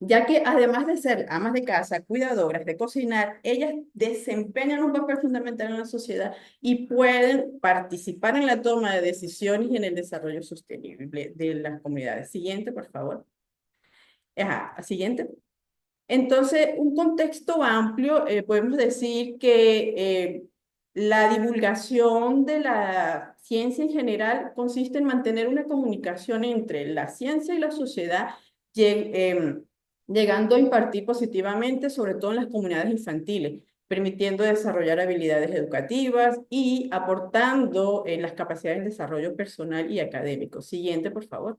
[SPEAKER 8] ya que además de ser amas de casa, cuidadoras, de cocinar, ellas desempeñan un papel fundamental en la sociedad y pueden participar en la toma de decisiones y en el desarrollo sostenible de las comunidades. Siguiente, por favor. Ajá, siguiente. Entonces, un contexto amplio, podemos decir que la divulgación de la ciencia en general consiste en mantener una comunicación entre la ciencia y la sociedad, llegando a impartir positivamente, sobre todo en las comunidades infantiles, permitiendo desarrollar habilidades educativas y aportando en las capacidades de desarrollo personal y académico. Siguiente, por favor.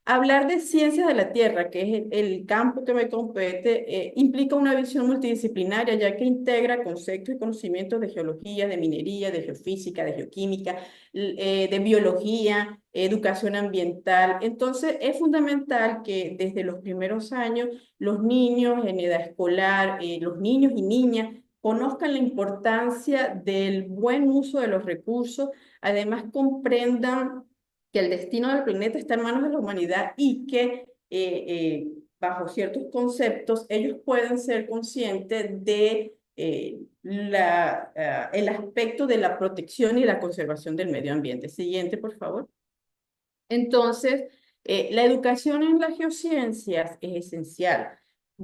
[SPEAKER 8] Hablar de ciencias de la Tierra, que es el campo que me compete, implica una visión multidisciplinaria, ya que integra conceptos y conocimientos de geología, de minería, de geofísica, de geoquímica, de biología, educación ambiental. Entonces, es fundamental que desde los primeros años los niños en edad escolar, los niños y niñas, conozcan la importancia del buen uso de los recursos, además comprendan que el destino del planeta está en manos de la humanidad y que bajo ciertos conceptos ellos pueden ser conscientes de el aspecto de la protección y la conservación del medio ambiente. Siguiente, por favor. Entonces, la educación en las geociencias es esencial.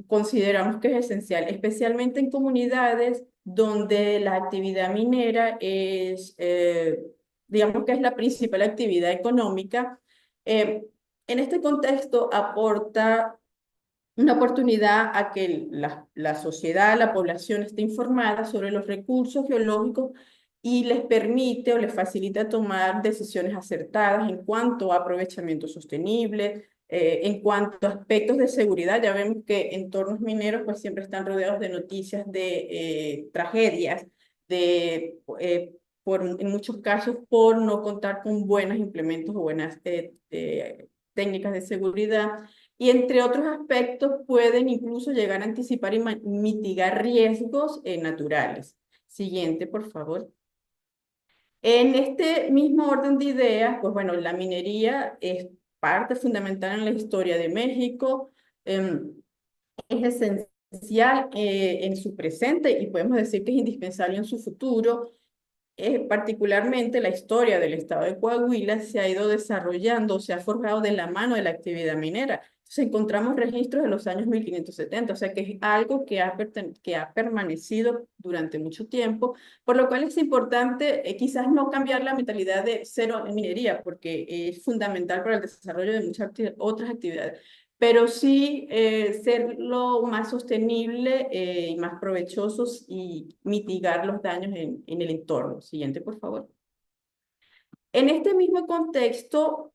[SPEAKER 8] Consideramos que es esencial, especialmente en comunidades donde la actividad minera es, digamos que es la principal actividad económica. En este contexto aporta una oportunidad a que la sociedad, la población esté informada sobre los recursos geológicos y les permite o les facilita tomar decisiones acertadas en cuanto a aprovechamiento sostenible, en cuanto a aspectos de seguridad. Ya vemos que entornos mineros pues siempre están rodeados de noticias de tragedias, en muchos casos por no contar con buenos implementos o buenas técnicas de seguridad. Y entre otros aspectos pueden incluso llegar a anticipar y mitigar riesgos naturales. Siguiente, por favor. En este mismo orden de ideas, pues bueno, la minería es parte fundamental en la historia de México, es esencial en su presente y podemos decir que es indispensable en su futuro. Particularmente la historia del estado de Coahuila se ha ido desarrollando, se ha forjado de la mano de la actividad minera. Entonces encontramos registros de los años 1570, o sea que es algo que ha permanecido durante mucho tiempo, por lo cual es importante quizás no cambiar la mentalidad de cero en minería, porque es fundamental para el desarrollo de muchas otras actividades, pero sí ser lo más sostenible y más provechosos y mitigar los daños en el entorno. Siguiente, por favor. En este mismo contexto,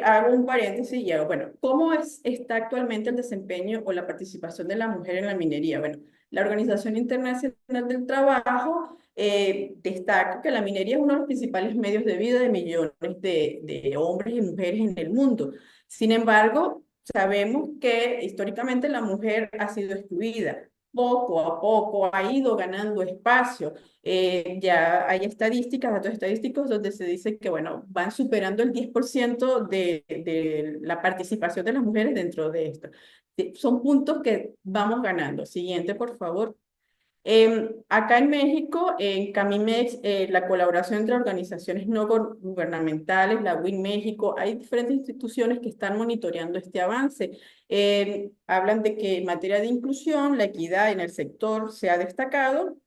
[SPEAKER 8] hago un paréntesis y hago, bueno, ¿cómo está actualmente el desempeño o la participación de la mujer en la minería? Bueno, la Organización Internacional del Trabajo destaca que la minería es uno de los principales medios de vida de millones de hombres y mujeres en el mundo. Sin embargo, sabemos que históricamente la mujer ha sido excluida. Poco a poco ha ido ganando espacio. Ya hay estadísticas, datos estadísticos donde se dice que, bueno, van superando el 10% de la participación de las mujeres dentro de esto. Son puntos que vamos ganando. Siguiente, por favor. Acá en México, en Camimex, la colaboración entre organizaciones no gubernamentales, la WIN México, hay diferentes instituciones que están monitoreando este avance. Hablan de que en materia de inclusión, la equidad en el sector se ha destacado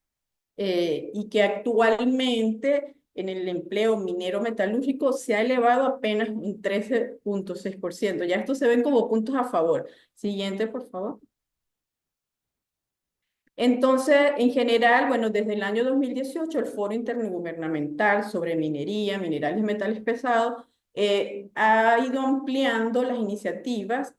[SPEAKER 8] y que actualmente en el empleo minero metalúrgico se ha elevado apenas un 13.6%. Ya esto se ven como puntos a favor. Siguiente, por favor. Entonces, en general, bueno, desde el año 2018, el Foro Intergubernamental sobre Minería, Minerales y Metales Pesados ha ido ampliando las iniciativas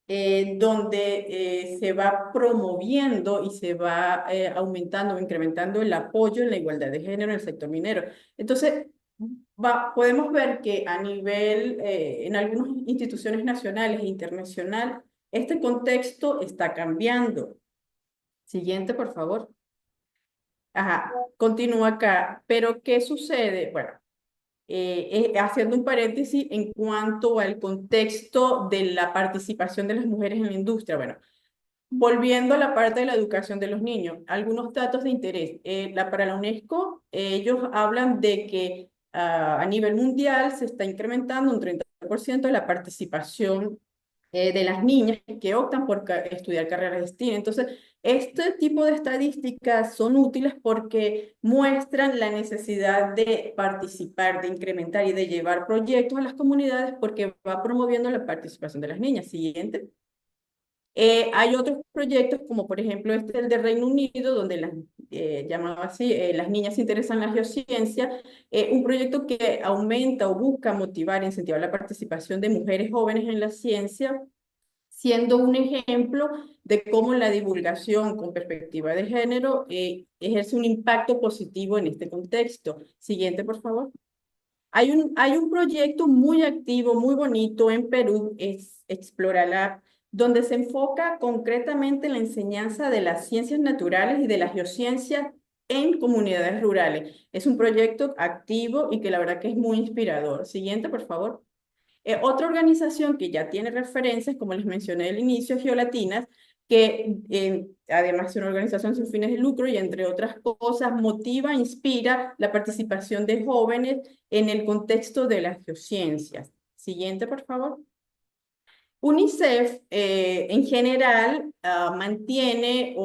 [SPEAKER 8] donde se va promoviendo y se va aumentando o incrementando el apoyo en la igualdad de género en el sector minero. Entonces, podemos ver que a nivel, en algunas instituciones nacionales e internacionales, este contexto está cambiando. Siguiente, por favor. Ajá, continúa acá. Pero, ¿qué sucede? Bueno, haciendo un paréntesis en cuanto al contexto de la participación de las mujeres en la industria. Bueno, volviendo a la parte de la educación de los niños, algunos datos de interés. Para la UNESCO, ellos hablan de que a nivel mundial se está incrementando un 30% la participación de las niñas que optan por estudiar carreras de STEAM. Entonces, este tipo de estadísticas son útiles porque muestran la necesidad de participar, de incrementar y de llevar proyectos a las comunidades porque va promoviendo la participación de las niñas. Siguiente. Hay otros proyectos, como por ejemplo el de Reino Unido, donde llamado así, Las niñas se interesan en la geociencia, un proyecto que aumenta o busca motivar e incentivar la participación de mujeres jóvenes en la ciencia, siendo un ejemplo de cómo la divulgación con perspectiva de género ejerce un impacto positivo en este contexto. Siguiente, por favor. Hay un proyecto muy activo, muy bonito en Perú, es Explora Lab, donde se enfoca concretamente en la enseñanza de las ciencias naturales y de la geociencia en comunidades rurales. Es un proyecto activo y que la verdad que es muy inspirador. Siguiente, por favor. Otra organización que ya tiene referencias, como les mencioné al inicio, Geolatinas, que además es una organización sin fines de lucro y entre otras cosas motiva, inspira la participación de jóvenes en el contexto de las geociencias. Siguiente, por favor. UNICEF en general mantiene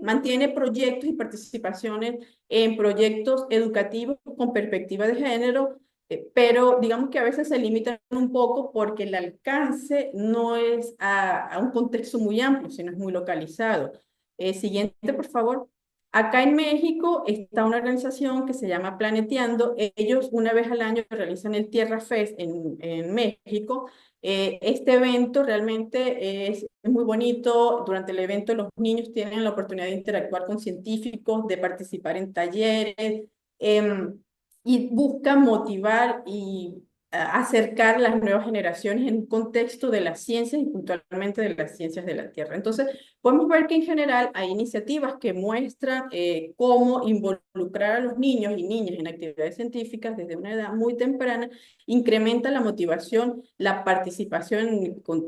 [SPEAKER 8] mantiene proyectos y participaciones en proyectos educativos con perspectiva de género, pero digamos que a veces se limitan un poco porque el alcance no es a un contexto muy amplio, sino es muy localizado. Siguiente, por favor. Acá en México está una organización que se llama Planeteando. Ellos una vez al año realizan el Tierra Fest en México. Este evento realmente es muy bonito. Durante el evento los niños tienen la oportunidad de interactuar con científicos, de participar en talleres, y buscan motivar y acercar las nuevas generaciones en un contexto de las ciencias y puntualmente de las ciencias de la Tierra. Entonces, podemos ver que en general hay iniciativas que muestran cómo involucrar a los niños y niñas en actividades científicas desde una edad muy temprana incrementa la motivación, la participación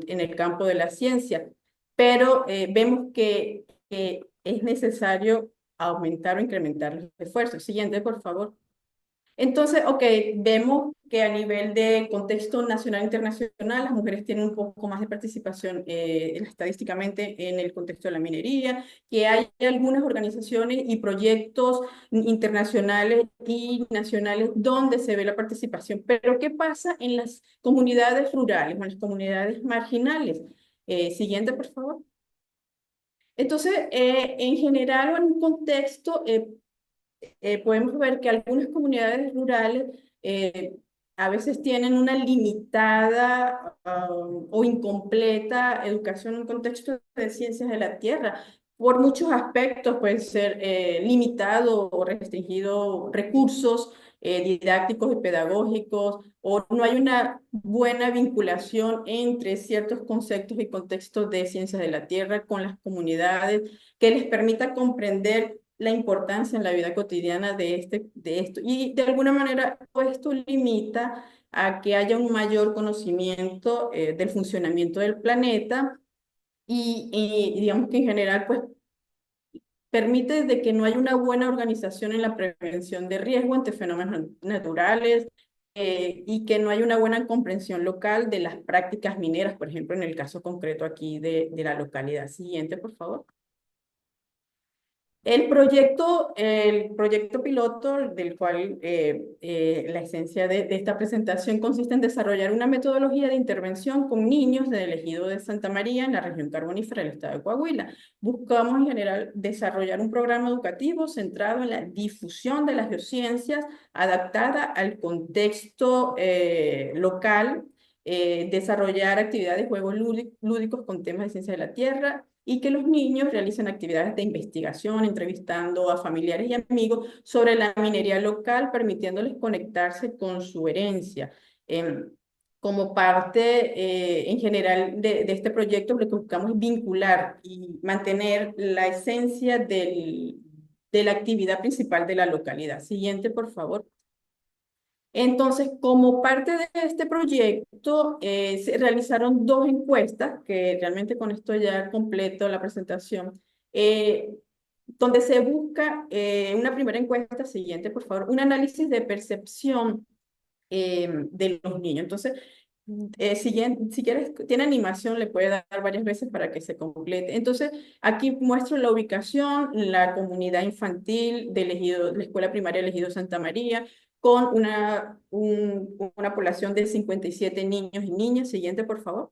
[SPEAKER 8] en el campo de la ciencia, pero vemos que es necesario aumentar o incrementar los esfuerzos. Siguiente, por favor. Entonces, ok, vemos que a nivel de contexto nacional e internacional, las mujeres tienen un poco más de participación estadísticamente en el contexto de la minería, que hay algunas organizaciones y proyectos internacionales y nacionales donde se ve la participación. Pero, ¿qué pasa en las comunidades rurales o en las comunidades marginales? Siguiente, por favor. Entonces, en general o en un contexto, podemos ver que algunas comunidades rurales a veces tienen una limitada o incompleta educación en un contexto de ciencias de la tierra. Por muchos aspectos puede ser limitado o restringido recursos didácticos y pedagógicos, o no hay una buena vinculación entre ciertos conceptos y contextos de ciencias de la tierra con las comunidades que les permita comprender la importancia en la vida cotidiana de esto. Y de alguna manera, pues, esto limita a que haya un mayor conocimiento del funcionamiento del planeta y digamos que en general, pues, permite de que no haya una buena organización en la prevención de riesgo ante fenómenos naturales y que no haya una buena comprensión local de las prácticas mineras, por ejemplo, en el caso concreto aquí de la localidad. Siguiente, por favor. El proyecto piloto, del cual la esencia de esta presentación consiste en desarrollar una metodología de intervención con niños del ejido de Santa María en la región carbonífera del estado de Coahuila. Buscamos en general desarrollar un programa educativo centrado en la difusión de las geociencias adaptada al contexto local, desarrollar actividades y juegos lúdicos con temas de ciencia de la tierra, y que los niños realicen actividades de investigación, entrevistando a familiares y amigos sobre la minería local, permitiéndoles conectarse con su herencia. Como parte en general de este proyecto, lo que buscamos es vincular y mantener la esencia de la actividad principal de la localidad. Siguiente, por favor. Entonces, como parte de este proyecto, se realizaron dos encuestas, que realmente con esto ya completo la presentación, donde se busca una primera encuesta, siguiente por favor, un análisis de percepción de los niños. Entonces, si quieres, tiene animación, le puede dar varias veces para que se complete. Entonces, aquí muestro la ubicación, la comunidad infantil del ejido, la escuela primaria del ejido Santa María, con una población de 57 niños y niñas. Siguiente, por favor.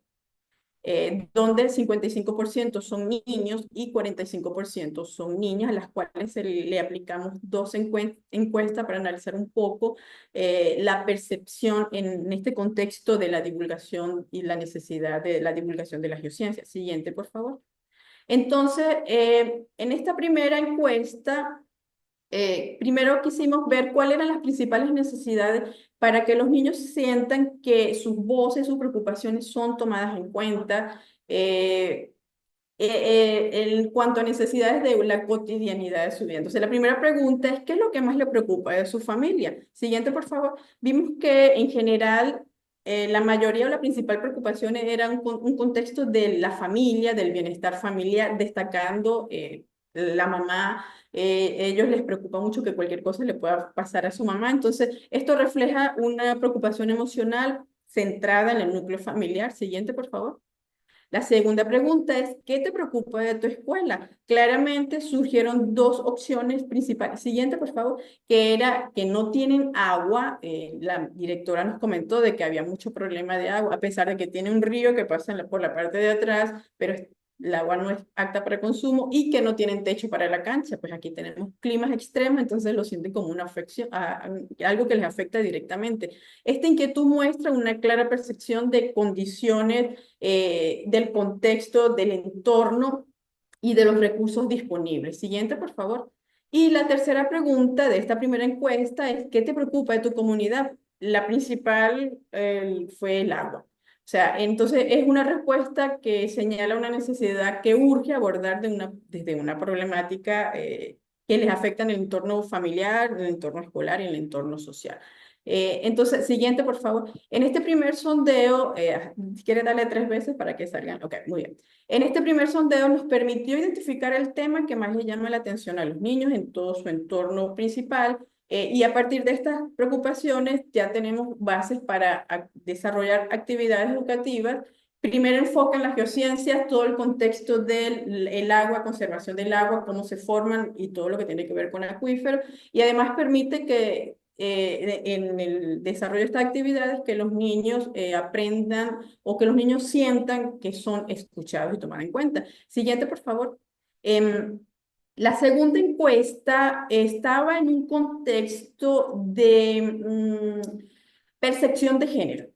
[SPEAKER 8] donde el 55% son niños y 45% son niñas, a las cuales le aplicamos dos encuestas para analizar un poco la percepción en este contexto de la divulgación y la necesidad de la divulgación de la geociencia. Siguiente, por favor. Entonces, en esta primera encuesta, primero quisimos ver cuáles eran las principales necesidades para que los niños sientan que sus voces, sus preocupaciones son tomadas en cuenta en cuanto a necesidades de la cotidianidad de su vida. Entonces, la primera pregunta es, ¿qué es lo que más le preocupa de su familia? Siguiente, por favor. Vimos que en general la mayoría o la principal preocupación era un contexto de la familia, del bienestar familiar, destacando la mamá. Ellos les preocupa mucho que cualquier cosa le pueda pasar a su mamá. Entonces, esto refleja una preocupación emocional centrada en el núcleo familiar. Siguiente, por favor. La segunda pregunta es, ¿qué te preocupa de tu escuela? Claramente surgieron dos opciones principales. Siguiente, por favor, que era que no tienen agua. La directora nos comentó de que había mucho problema de agua, a pesar de que tiene un río que pasa por la parte de atrás, pero el agua no es apta para consumo y que no tienen techo para la cancha. Pues aquí tenemos climas extremos, entonces lo sienten como una afección, algo que les afecta directamente. Esta inquietud muestra una clara percepción de condiciones del contexto, del entorno y de los recursos disponibles. Siguiente, por favor. Y la tercera pregunta de esta primera encuesta es, ¿qué te preocupa de tu comunidad? La principal fue el agua. O sea, entonces es una respuesta que señala una necesidad que urge abordar desde una problemática que les afecta en el entorno familiar, en el entorno escolar y en el entorno social. Entonces, siguiente, por favor. En este primer sondeo, si quieres darle 3 veces para que salgan. Ok, muy bien. En este primer sondeo nos permitió identificar el tema que más le llama la atención a los niños en todo su entorno principal. Y a partir de estas preocupaciones ya tenemos bases para desarrollar actividades educativas. Primero enfocan las geociencias, todo el contexto del agua, conservación del agua, cómo se forman y todo lo que tiene que ver con acuíferos. Y además permite que en el desarrollo de estas actividades que los niños aprendan o que los niños sientan que son escuchados y tomados en cuenta. Siguiente, por favor. La segunda encuesta estaba en un contexto de percepción de género.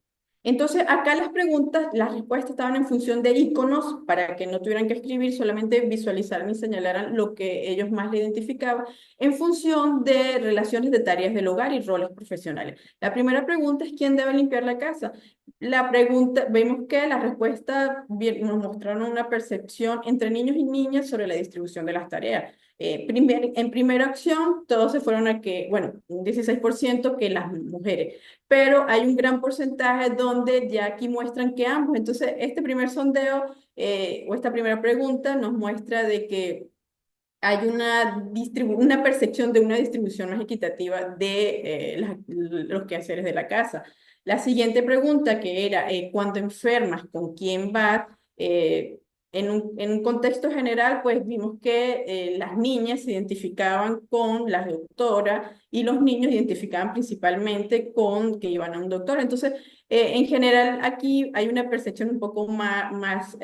[SPEAKER 8] Entonces, acá las preguntas, las respuestas estaban en función de iconos para que no tuvieran que escribir, solamente visualizaran y señalaran lo que ellos más le identificaban en función de relaciones de tareas del hogar y roles profesionales. La primera pregunta es, ¿quién debe limpiar la casa? La pregunta, vemos que las respuestas nos mostraron una percepción entre niños y niñas sobre la distribución de las tareas. En primera opción, todos se fueron a que, bueno, un 16% que las mujeres, pero hay un gran porcentaje donde ya aquí muestran que ambos. Entonces, este primer sondeo o esta primera pregunta nos muestra de que hay una percepción de una distribución más equitativa de los quehaceres de la casa. La siguiente pregunta, que era, cuando enfermas, ¿con quién vas? En un contexto general, pues vimos que las niñas se identificaban con las doctoras y los niños identificaban principalmente con que iban a un doctor. Entonces, en general, aquí hay una percepción un poco más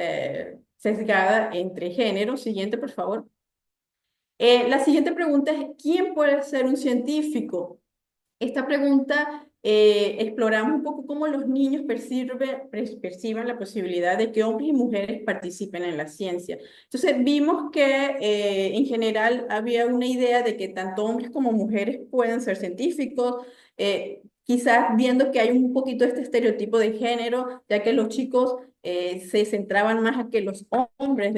[SPEAKER 8] sesgada entre géneros. Siguiente, por favor. La siguiente pregunta es, ¿quién puede ser un científico? Esta pregunta exploramos un poco cómo los niños perciben la posibilidad de que hombres y mujeres participen en la ciencia. Entonces vimos que en general había una idea de que tanto hombres como mujeres pueden ser científicos, quizás viendo que hay un poquito este estereotipo de género, ya que los chicos se centraban más a que los hombres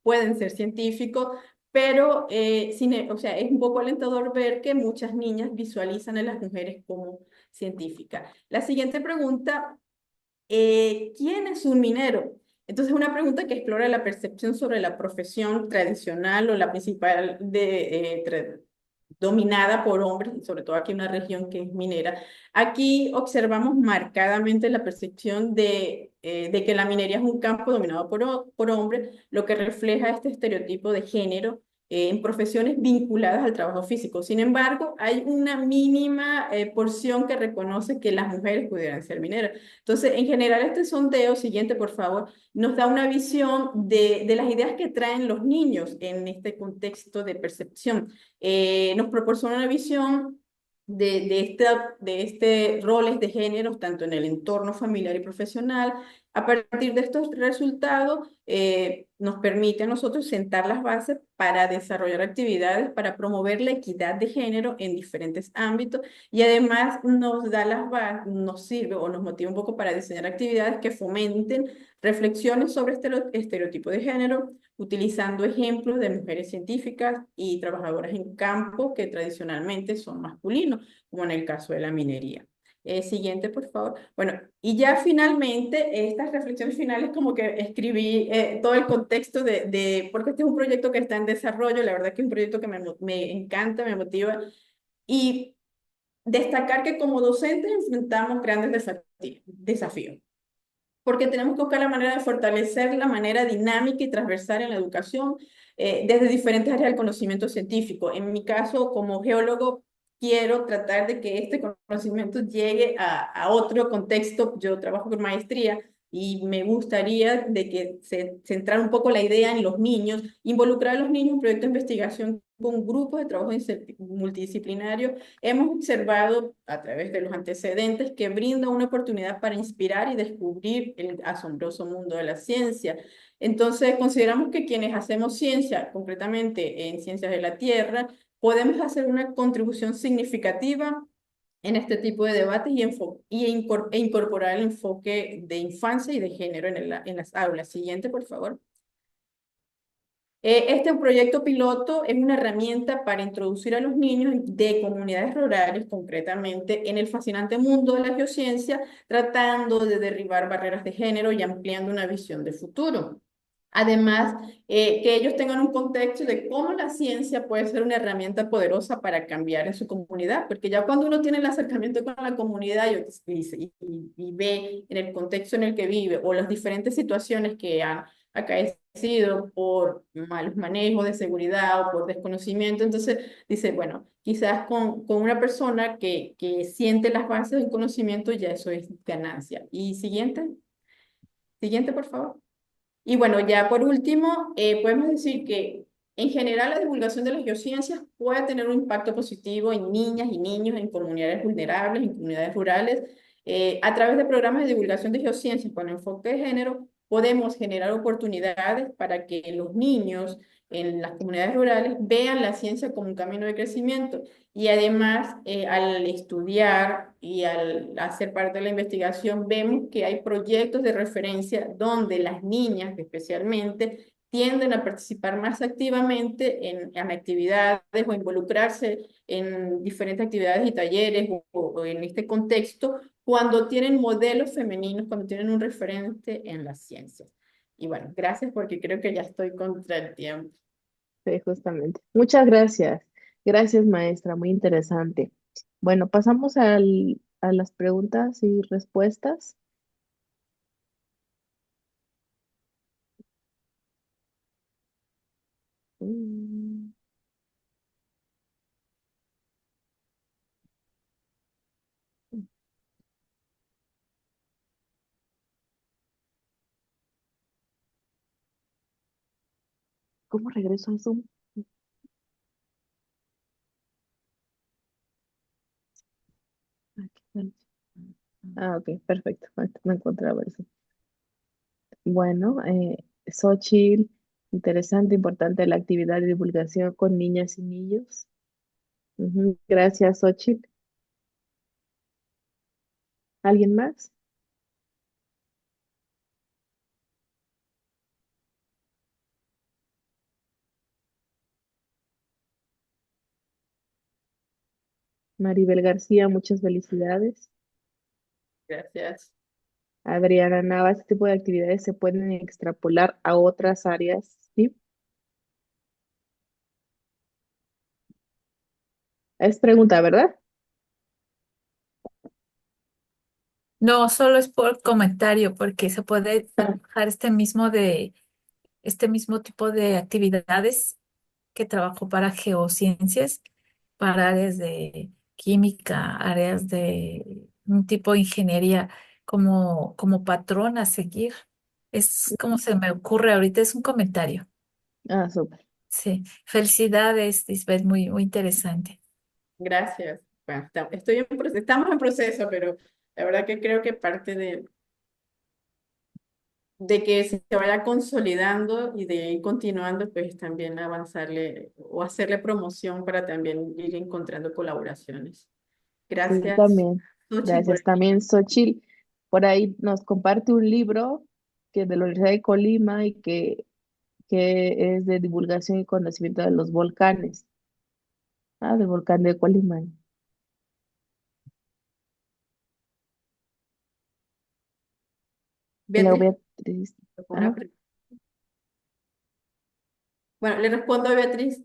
[SPEAKER 8] pueden ser científicos, pero o sea, es un poco alentador ver que muchas niñas visualizan a las mujeres como científicas. La siguiente pregunta, ¿quién es un minero? Entonces, es una pregunta que explora la percepción sobre la profesión tradicional o la principal dominada por hombres, sobre todo aquí en una región que es minera. Aquí observamos marcadamente la percepción de que la minería es un campo dominado por hombres, lo que refleja este estereotipo de género en profesiones vinculadas al trabajo físico. Sin embargo, hay una mínima porción que reconoce que las mujeres pudieran ser mineras. Entonces, en general, este sondeo, siguiente por favor, nos da una visión de las ideas que traen los niños en este contexto de percepción. Nos proporciona una visión de este roles de género, tanto en el entorno familiar y profesional. A partir de estos resultados, nos permite a nosotros sentar las bases para desarrollar actividades para promover la equidad de género en diferentes ámbitos y además nos da las bases, nos sirve o nos motiva un poco para diseñar actividades que fomenten reflexiones sobre estereotipos de género, utilizando ejemplos de mujeres científicas y trabajadoras en campo que tradicionalmente son masculinos, como en el caso de la minería. Siguiente, por favor. Bueno, y ya finalmente, estas reflexiones finales como que escribí todo el contexto porque este es un proyecto que está en desarrollo, la verdad que es un proyecto que me encanta, me motiva, y destacar que como docentes enfrentamos grandes desafíos, porque tenemos que buscar la manera de fortalecer la manera dinámica y transversal en la educación desde diferentes áreas del conocimiento científico. En mi caso, como geólogo, quiero tratar de que este conocimiento llegue a otro contexto. Yo trabajo con maestría y me gustaría de que se centrara un poco la idea en los niños, involucrar a los niños en proyectos de investigación con grupos de trabajo multidisciplinarios. Hemos observado a través de los antecedentes que brinda una oportunidad para inspirar y descubrir el asombroso mundo de la ciencia. Entonces, consideramos que quienes hacemos ciencia, concretamente en ciencias de la Tierra, podemos hacer una contribución significativa en este tipo de debates e incorporar el enfoque de infancia y de género en las aulas. Siguiente, por favor. Este proyecto piloto es una herramienta para introducir a los niños de comunidades rurales, concretamente, en el fascinante mundo de la geociencia, tratando de derribar barreras de género y ampliando una visión de futuro. Además, que ellos tengan un contexto de cómo la ciencia puede ser una herramienta poderosa para cambiar en su comunidad, porque ya cuando uno tiene el acercamiento con la comunidad y ve en el contexto en el que vive o las diferentes situaciones que han acaecido por malos manejos de seguridad o por desconocimiento, entonces dice, bueno, quizás con una persona que siente las bases del conocimiento ya eso es ganancia. Y siguiente, por favor. Y bueno, ya por último, podemos decir que en general la divulgación de las geociencias puede tener un impacto positivo en niñas y niños, en comunidades vulnerables, en comunidades rurales. A través de programas de divulgación de geociencias con enfoque de género, podemos generar oportunidades para que los niños en las comunidades rurales vean la ciencia como un camino de crecimiento. Y además, al estudiar y al hacer parte de la investigación, vemos que hay proyectos de referencia donde las niñas especialmente tienden a participar más activamente en actividades o involucrarse en diferentes actividades y talleres o en este contexto cuando tienen modelos femeninos, cuando tienen un referente en las ciencias. Y bueno, gracias porque creo que ya estoy contra el tiempo.
[SPEAKER 5] Sí, justamente. Muchas gracias. Gracias, maestra. Muy interesante. Bueno, pasamos a las preguntas y respuestas. Mm, ¿Cómo regreso a Zoom? Aquí está. Ah, ok, perfecto. Ahorita me encontraba eso. Bueno, Xochitl, interesante, importante la actividad de divulgación con niñas y niños. Ujú, gracias, Xochitl. ¿Alguien más? Maribel García, muchas felicidades.
[SPEAKER 8] Gracias.
[SPEAKER 5] Adriana Nava, este tipo de actividades se pueden extrapolar a otras áreas, ¿sí? Es pregunta, ¿verdad?
[SPEAKER 4] No, solo es por comentario, porque se puede trabajar este mismo tipo de actividades que trabajó para geociencias, para áreas de química, áreas de un tipo de ingeniería como patrón a seguir. Es como se me ocurre ahorita, es un comentario.
[SPEAKER 5] Ah, súper.
[SPEAKER 4] Sí, felicidades, Lisbeth, muy, muy interesante.
[SPEAKER 8] Gracias. Bueno, estamos en proceso, pero la verdad que creo que parte de que se vaya consolidando y de ir continuando, pues también avanzarle o hacerle promoción para también ir encontrando colaboraciones.
[SPEAKER 5] Sí,
[SPEAKER 8] Gracias,
[SPEAKER 5] también.
[SPEAKER 8] Xochitl, por
[SPEAKER 5] Gracias. También Xochitl, por ahí nos comparte un libro que de la Universidad de Colima y que es de divulgación y conocimiento de los volcanes. Ah, del volcán de Colima. La
[SPEAKER 8] Beatriz.
[SPEAKER 5] Beatriz.
[SPEAKER 8] Una
[SPEAKER 5] Ajá,
[SPEAKER 8] pre- Bueno, le respondo a Beatriz.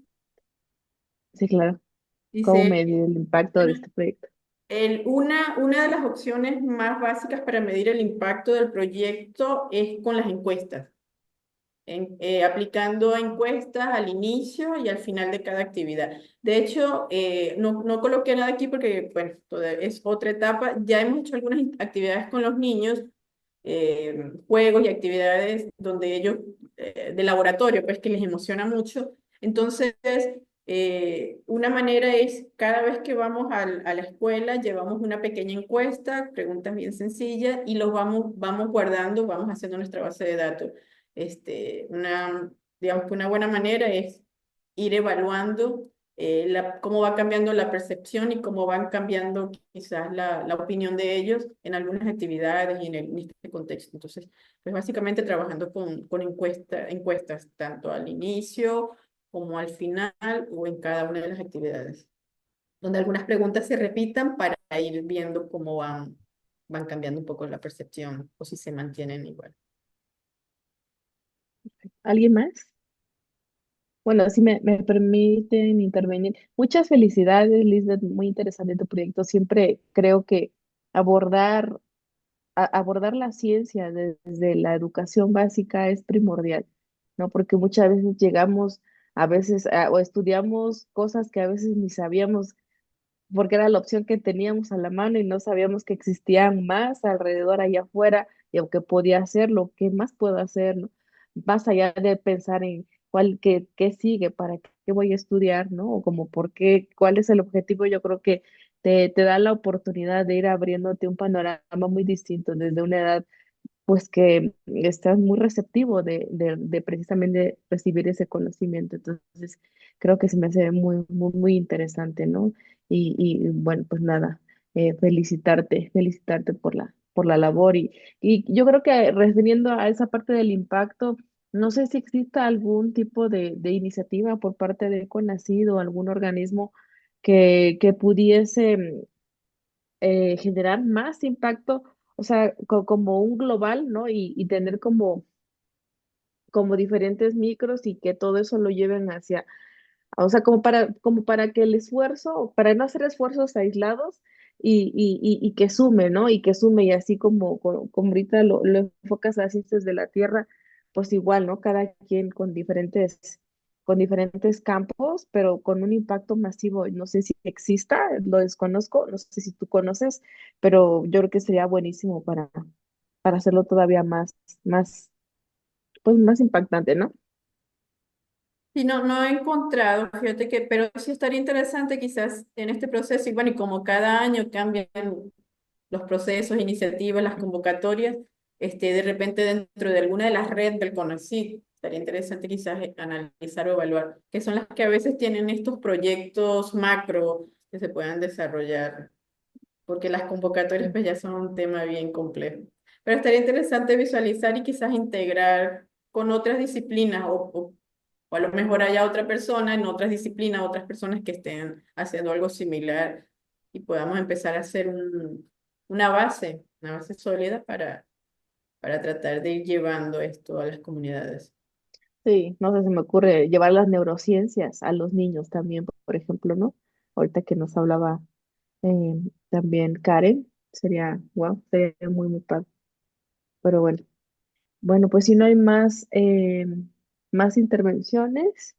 [SPEAKER 5] sí, claro. ¿Cómo
[SPEAKER 8] Dice,
[SPEAKER 5] medir el impacto de
[SPEAKER 8] bueno,
[SPEAKER 5] este proyecto?
[SPEAKER 8] una de las opciones más básicas para medir el impacto del proyecto es con las encuestas. Aplicando encuestas al inicio y al final de cada actividad. De hecho, no coloqué nada aquí porque, bueno, es otra etapa. Ya hemos hecho algunas actividades con los niños, juegos y actividades donde ellos, de laboratorio, pues que les emociona mucho. Entonces, una manera es, cada vez que vamos a la escuela, llevamos una pequeña encuesta, preguntas bien sencillas, y los vamos guardando, vamos haciendo nuestra base de datos. Digamos que una buena manera es ir evaluando cómo va cambiando la percepción y cómo van cambiando quizás la opinión de ellos en algunas actividades y en este contexto. Entonces, pues básicamente trabajando con encuestas, tanto al inicio como al final o en cada una de las actividades, donde algunas preguntas se repitan para ir viendo cómo van cambiando un poco la percepción o si se mantienen igual.
[SPEAKER 5] ¿Alguien más? Bueno, si me permiten intervenir. Muchas felicidades, Lisbeth, muy interesante tu proyecto. Siempre creo que abordar, abordar la ciencia desde la educación básica es primordial, ¿no? Porque muchas veces llegamos, a veces, o estudiamos cosas que a veces ni sabíamos porque era la opción que teníamos a la mano y no sabíamos que existían más alrededor allá afuera y aunque podía hacerlo, ¿qué más puedo hacer, no? Más allá de pensar en qué sigue, para qué voy a estudiar, ¿no? O como por qué, cuál es el objetivo, yo creo que te da la oportunidad de ir abriéndote un panorama muy distinto desde una edad pues que estás muy receptivo de precisamente recibir ese conocimiento. Entonces, creo que se me hace muy, muy, muy interesante, ¿no? Y bueno, pues nada, felicitarte por la labor. Y yo creo que refiriendo a esa parte del impacto, no sé si exista algún tipo de iniciativa por parte de CONACYT o algún organismo que pudiese generar más impacto, o sea, como un global, ¿no? Y tener como diferentes micros y que todo eso lo lleven hacia, o sea, como para que el esfuerzo, para no hacer esfuerzos aislados y que sume, ¿no? Y que sume, y así como ahorita lo enfocas a ciencias de la Tierra, pues igual, ¿no? Cada quien con diferentes campos, pero con un impacto masivo. No sé si exista, lo desconozco, no sé si tú conoces, pero yo creo que sería buenísimo para hacerlo todavía más, pues más impactante, ¿no?
[SPEAKER 8] Sí, no he encontrado, fíjate que, pero sí estaría interesante quizás en este proceso, y bueno, y como cada año cambian los procesos, iniciativas, las convocatorias, de repente dentro de alguna de las redes del CONACYT, estaría interesante quizás analizar o evaluar, que son las que a veces tienen estos proyectos macro que se puedan desarrollar, porque las convocatorias pues ya son un tema bien complejo. Pero estaría interesante visualizar y quizás integrar con otras disciplinas o a lo mejor haya otra persona en otras disciplinas, otras personas que estén haciendo algo similar y podamos empezar a hacer una base sólida para tratar de ir llevando esto a las comunidades.
[SPEAKER 5] Sí, no sé, se me ocurre llevar las neurociencias a los niños también, por ejemplo, ¿no? Ahorita que nos hablaba también Karen, sería, wow, sería muy, muy padre. Pero bueno, pues si no hay más intervenciones,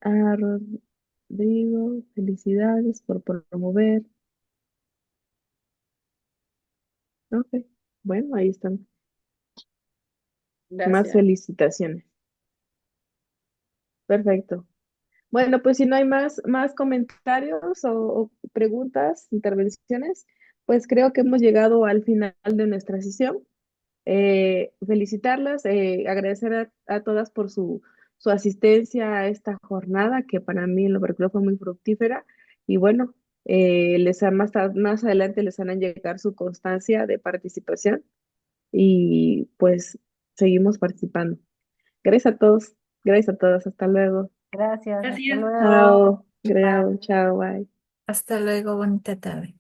[SPEAKER 5] Ah, Rodrigo, felicidades por promover. Ok, bueno, ahí están. Más
[SPEAKER 8] Gracias.
[SPEAKER 5] felicitaciones. Perfecto. Bueno, pues si no hay más comentarios o preguntas, intervenciones, pues creo que hemos llegado al final de nuestra sesión. Felicitarlas, agradecer a todas por su asistencia a esta jornada, que para mí en lo particular fue muy fructífera. Y bueno, más adelante les harán llegar su constancia de participación y pues seguimos participando. Gracias a todos, gracias a todas, hasta luego.
[SPEAKER 1] Gracias, hasta
[SPEAKER 3] Gracias.
[SPEAKER 1] luego.
[SPEAKER 5] Chao,
[SPEAKER 1] Bye.
[SPEAKER 5] chao, bye.
[SPEAKER 4] Hasta luego, bonita tarde.